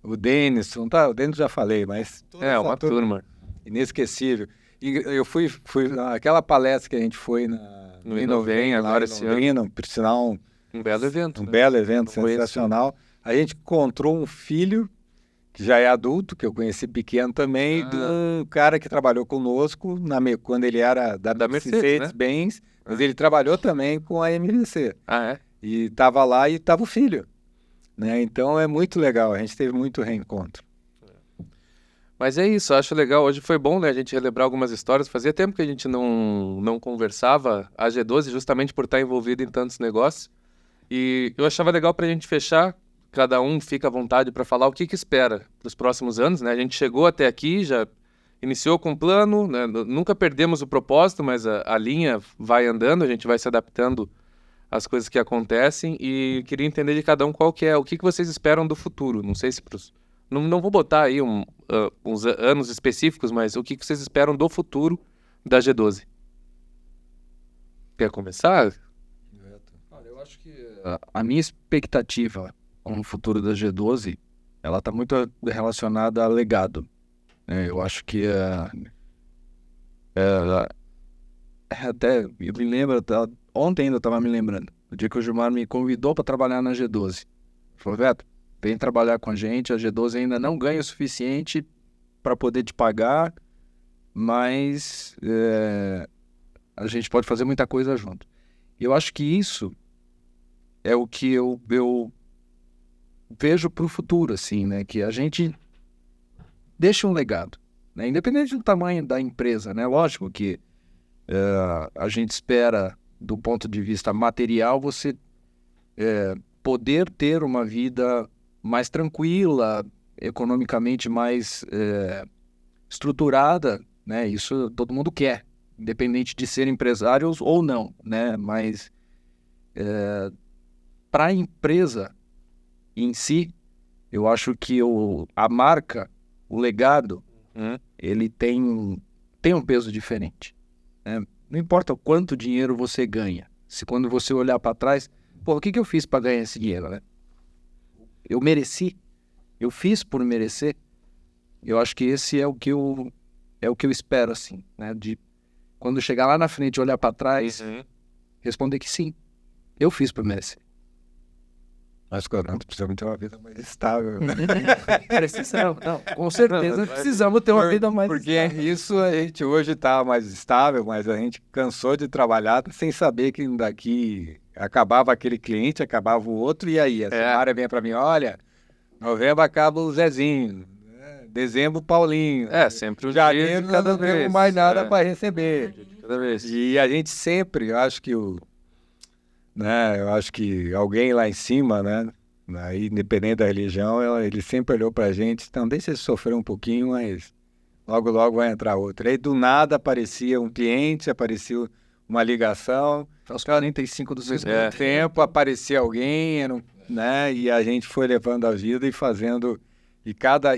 O Denison, o Denison já falei, mas... toda essa Uma turma. Inesquecível. E eu fui naquela palestra que a gente foi No Inovem, agora esse ano. Por sinal, Um belo evento. um né? belo evento, Não conheço. sensacional. A gente encontrou um filho que já é adulto, que eu conheci pequeno também, de um cara que trabalhou conosco quando ele era da Mercedes-Benz, mas ele trabalhou também com a MVC. E estava lá e estava o filho. Né? Então é muito legal, a gente teve muito reencontro. Mas é isso, acho legal. Hoje foi bom, né, a gente relembrar algumas histórias. Fazia tempo que a gente não conversava, a G12, justamente por estar envolvido em tantos negócios. E eu achava legal para a gente fechar, cada um fica à vontade para falar o que espera para os próximos anos, né? A gente chegou até aqui, já iniciou com um plano, né? Nunca perdemos o propósito, mas a linha vai andando, a gente vai se adaptando às coisas que acontecem e queria entender de cada um qual que é, o que vocês esperam do futuro. Não sei se não vou botar aí uns anos específicos, mas o que vocês esperam do futuro da G12? Quer começar? Olha, eu acho que a minha expectativa com o futuro da G12, ela está muito relacionada a legado. Eu acho que até eu me lembro, ontem ainda eu estava me lembrando, o dia que o Gilmar me convidou para trabalhar na G12. Ele falou, Beto, vem trabalhar com a gente G12 ainda não ganha o suficiente para poder te pagar, mas a gente pode fazer muita coisa junto. Eu acho que isso é o que eu vejo para o futuro, assim, né? Que a gente deixa um legado, né? Independente do tamanho da empresa, né? Lógico que a gente espera, do ponto de vista material, você poder ter uma vida mais tranquila, economicamente mais estruturada, né? Isso todo mundo quer, independente de ser empresários ou não, né? Mas para a empresa em si, eu acho que a marca, o legado, ele tem um peso diferente, né? Não importa o quanto dinheiro você ganha, se quando você olhar para trás, pô, o que eu fiz para ganhar esse dinheiro, né? Eu mereci, eu fiz por merecer. Eu acho que esse é o que eu espero, assim, né? De quando chegar lá na frente, olhar para trás, responder que sim, eu fiz por merecer. Nós precisamos ter uma vida mais estável. Precisamos, não, com certeza precisamos ter uma vida mais Porque estável. isso a gente hoje está mais estável, mas a gente cansou de trabalhar sem saber que daqui acabava aquele cliente, acabava o outro, e aí? A Silmara vem para mim, olha, novembro acaba o Zezinho, né? Dezembro o Paulinho. Sempre um Janeiro dia de nós cada não temos vez. mais nada para receber. De cada vez. E a gente sempre, eu acho que eu acho que alguém lá em cima, né, aí, independente da religião, ele sempre olhou pra gente, então deixa ele sofrer um pouquinho, mas logo, logo vai entrar outro. Aí do nada aparecia um cliente, aparecia uma ligação, Aos 45 do seu tempo aparecia alguém, né, e a gente foi levando a vida e fazendo, e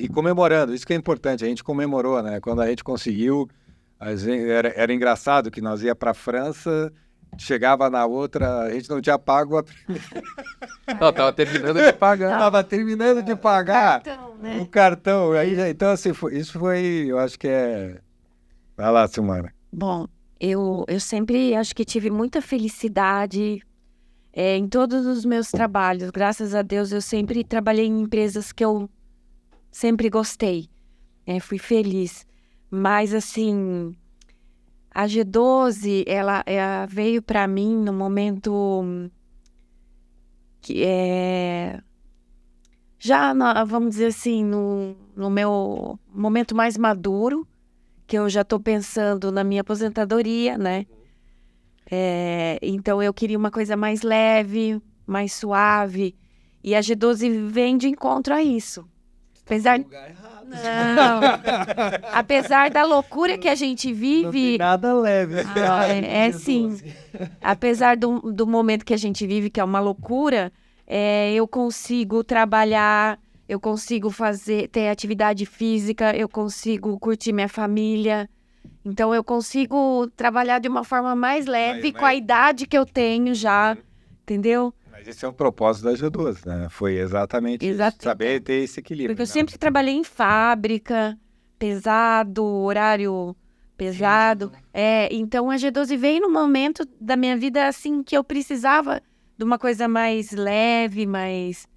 comemorando, isso que é importante, a gente comemorou, né, quando a gente conseguiu, era engraçado que nós ia pra França, chegava na outra, a gente não tinha pago a primeira. Não, tava terminando de pagar. Tava terminando de pagar né? o cartão. Então, assim, isso foi, eu acho que é... Vai lá, Silmara. Bom, eu sempre acho que tive muita felicidade em todos os meus trabalhos. Graças a Deus, eu sempre trabalhei em empresas que eu sempre gostei. Fui feliz. Mas, assim, a G12, ela veio para mim no momento que vamos dizer assim, no meu momento mais maduro, que eu já estou pensando na minha aposentadoria, né? Então eu queria uma coisa mais leve, mais suave, e a G12 vem de encontro a isso. Apesar da loucura que a gente vive, Nada leve. sim. Apesar do momento que a gente vive, que é uma loucura, eu consigo trabalhar, eu consigo ter atividade física, eu consigo curtir minha família. Então, eu consigo trabalhar de uma forma mais leve, com a idade que eu tenho já, entendeu? Mas esse é o propósito da G12, né? Foi exatamente isso, saber ter esse equilíbrio. Porque eu sempre trabalhei em fábrica, pesado, horário pesado. Então, a G12 veio no momento da minha vida, assim, que eu precisava de uma coisa mais leve, mais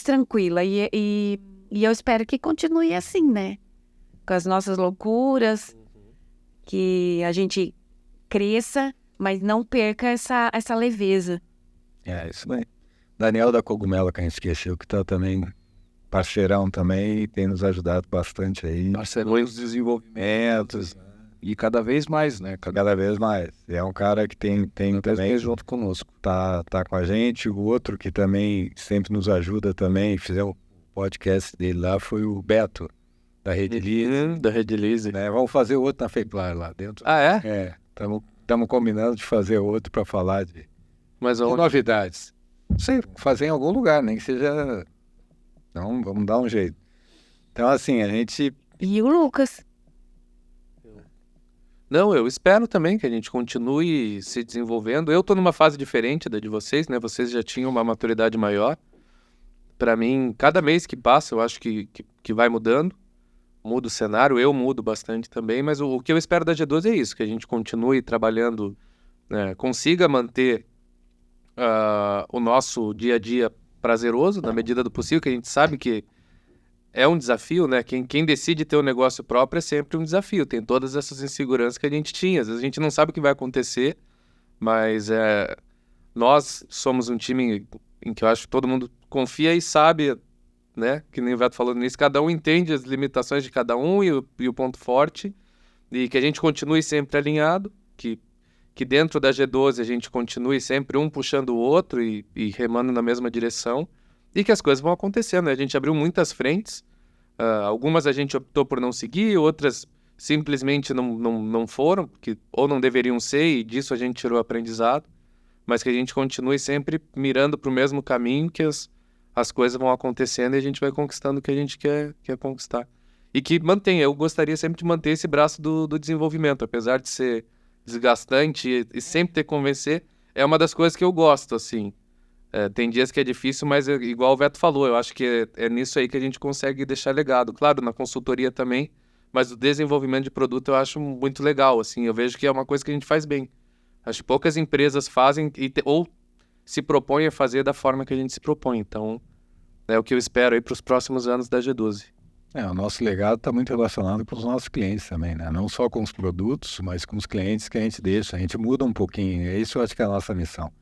tranquila. E eu espero que continue assim, né? Com as nossas loucuras, que a gente cresça, mas não perca essa leveza. Isso aí. Daniel da Cogumelo, que a gente esqueceu, que tá também parceirão também e tem nos ajudado bastante aí. Parceirão dos desenvolvimentos. E cada vez mais, né? Cada vez mais. É um cara que tem também junto conosco. Tá com a gente. O outro que também sempre nos ajuda também, fizemos um podcast dele lá, foi o Beto, da Rede Lise. Da Rede Lise. Né? Vamos fazer outro na Feiplar lá dentro. Ah, é? Estamos combinando de fazer outro para falar de onde? Novidades. Não sei, fazer em algum lugar, nem que seja... Então, vamos dar um jeito. Então, assim, a gente... E o Lucas? Não, eu espero também que a gente continue se desenvolvendo. Eu tô numa fase diferente da de vocês, né? Vocês já tinham uma maturidade maior. Para mim, cada mês que passa, eu acho que vai mudando. Muda o cenário, eu mudo bastante também, mas o que eu espero da G12 é isso, que a gente continue trabalhando, consiga manter o nosso dia a dia prazeroso, na medida do possível, que a gente sabe que é um desafio, né? Quem decide ter um negócio próprio é sempre um desafio, tem todas essas inseguranças que a gente tinha, às vezes a gente não sabe o que vai acontecer, mas nós somos um time em que eu acho que todo mundo confia e sabe, né? Que nem o Veto falou nisso, cada um entende as limitações de cada um e o ponto forte, e que a gente continue sempre alinhado, que dentro da G12 a gente continue sempre um puxando o outro e remando na mesma direção, e que as coisas vão acontecendo, né? A gente abriu muitas frentes, algumas a gente optou por não seguir, outras simplesmente não foram, ou não deveriam ser, e disso a gente tirou aprendizado, mas que a gente continue sempre mirando para o mesmo caminho, que as coisas vão acontecendo e a gente vai conquistando o que a gente quer conquistar. E que mantenha, eu gostaria sempre de manter esse braço do desenvolvimento, apesar de ser desgastante e sempre ter que convencer, é uma das coisas que eu gosto, assim. Tem dias que é difícil, mas igual o Veto falou, eu acho que é nisso aí que a gente consegue deixar legado. Claro, na consultoria também, mas o desenvolvimento de produto eu acho muito legal, assim, eu vejo que é uma coisa que a gente faz bem. Acho que poucas empresas fazem ou se propõem a fazer da forma que a gente se propõe. Então, é o que eu espero aí para os próximos anos da G12. O nosso legado está muito relacionado com os nossos clientes também, né? Não só com os produtos, mas com os clientes que a gente deixa. A gente muda um pouquinho. Isso eu acho que é a nossa missão.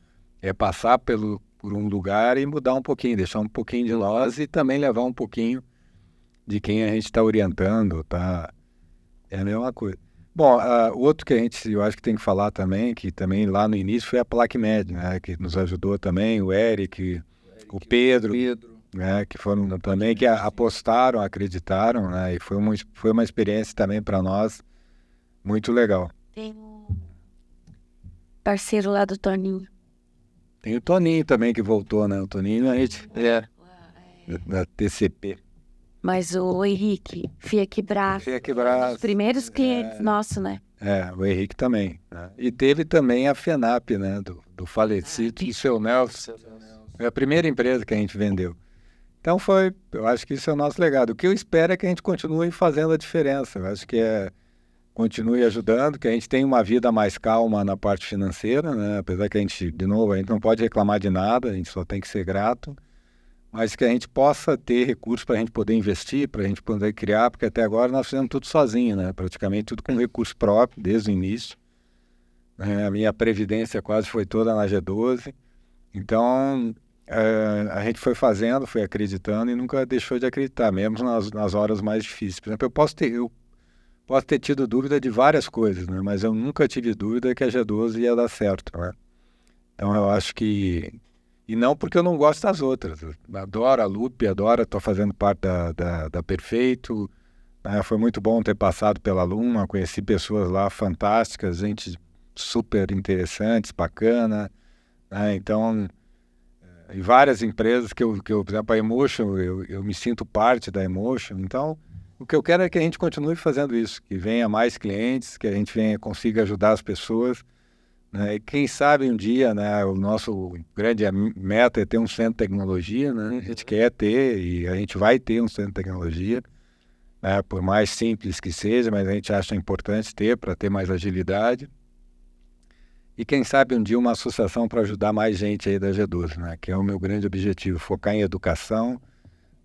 É passar por um lugar e mudar um pouquinho, deixar um pouquinho de nós e também levar um pouquinho de quem a gente está orientando, tá? É a mesma coisa. Bom, outro que eu acho que tem que falar também, que também lá no início foi a PlacMed, né? Que nos ajudou também, o Eric, o Pedro, né? Que foram também, que apostaram, acreditaram, né? E foi uma experiência também para nós muito legal. Tem um parceiro lá do Toninho. Tem o Toninho também que voltou, né? O Toninho, a gente... Da TCP. Mas o Henrique, Fia Quebrada. Os primeiros clientes nossos, né? O Henrique também. Né? E teve também a FENAP, né? Do falecido Seu Nelson. Foi a primeira empresa que a gente vendeu. Então eu acho que isso é o nosso legado. O que eu espero é que a gente continue fazendo a diferença. Eu acho que continue ajudando, que a gente tenha uma vida mais calma na parte financeira, né? Apesar que a gente não pode reclamar de nada, a gente só tem que ser grato, mas que a gente possa ter recursos para a gente poder investir, para a gente poder criar, porque até agora nós fizemos tudo sozinho, né? Praticamente tudo com recurso próprio, desde o início. A minha previdência quase foi toda na G12. Então, a gente foi fazendo, foi acreditando e nunca deixou de acreditar, mesmo nas horas mais difíceis. Por exemplo, eu posso ter tido dúvida de várias coisas, né? Mas eu nunca tive dúvida que a G12 ia dar certo, né? Então, eu acho que... E não porque eu não gosto das outras. Eu adoro a Lupe, estou fazendo parte da Perfeito. Né? Foi muito bom ter passado pela Luma, conheci pessoas lá fantásticas, gente super interessantes, bacana. Né? Então, e várias empresas que eu, por exemplo, a Emotion, eu me sinto parte da Emotion. Então, o que eu quero é que a gente continue fazendo isso, que venha mais clientes, que a gente consiga ajudar as pessoas. E quem sabe um dia, né, o nosso grande meta é ter um centro de tecnologia, né? A gente quer ter e a gente vai ter um centro de tecnologia, né, por mais simples que seja, mas a gente acha importante ter para ter mais agilidade. E quem sabe um dia uma associação para ajudar mais gente aí da G12, né, que é o meu grande objetivo, focar em educação,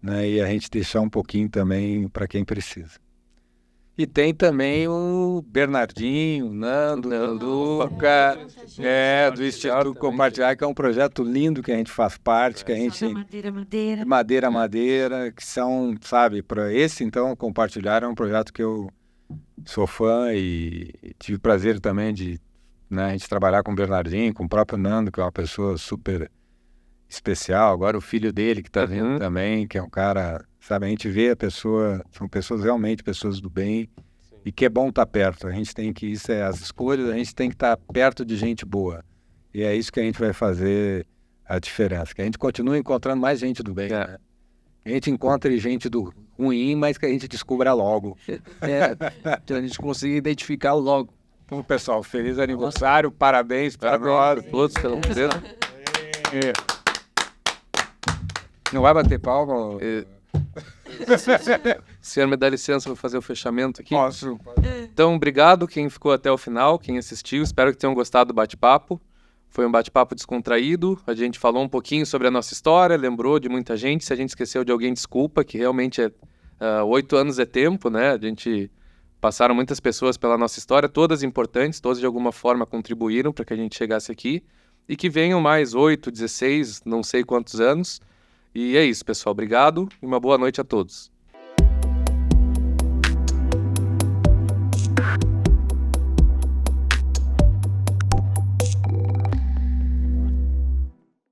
né, e a gente deixar um pouquinho também para quem precisa. E tem também o Bernardinho, o Nando, do Instituto Compartilhar, que é um projeto lindo que a gente faz parte, que a gente... Madeira, que são, sabe, para esse, então, Compartilhar é um projeto que eu sou fã e tive prazer também de, né, a gente trabalhar com o Bernardinho, com o próprio Nando, que é uma pessoa super especial. Agora o filho dele que está vindo também, que é um cara... Sabe, a gente vê são pessoas realmente, pessoas do bem, e que é bom estar perto. A gente tem que, isso é as escolhas, a gente tem que estar perto de gente boa. E é isso que a gente vai fazer a diferença. Que a gente continue encontrando mais gente do bem. Né? Que a gente encontre gente do ruim, mas que a gente descubra logo. Que a gente consiga identificar logo. Então, pessoal, feliz aniversário, parabéns para nós. Todos pelo poder. Não vai bater palma? Senhor, me dá licença para fazer o fechamento aqui? Posso. Então, obrigado quem ficou até o final, quem assistiu. Espero que tenham gostado do bate-papo. Foi um bate-papo descontraído. A gente falou um pouquinho sobre a nossa história, lembrou de muita gente. Se a gente esqueceu de alguém, desculpa, que realmente 8 anos é tempo, né? Passaram muitas pessoas pela nossa história, todas importantes, todas de alguma forma contribuíram para que a gente chegasse aqui. e que venham mais 8, 16, não sei quantos anos. E é isso, pessoal. Obrigado e uma boa noite a todos.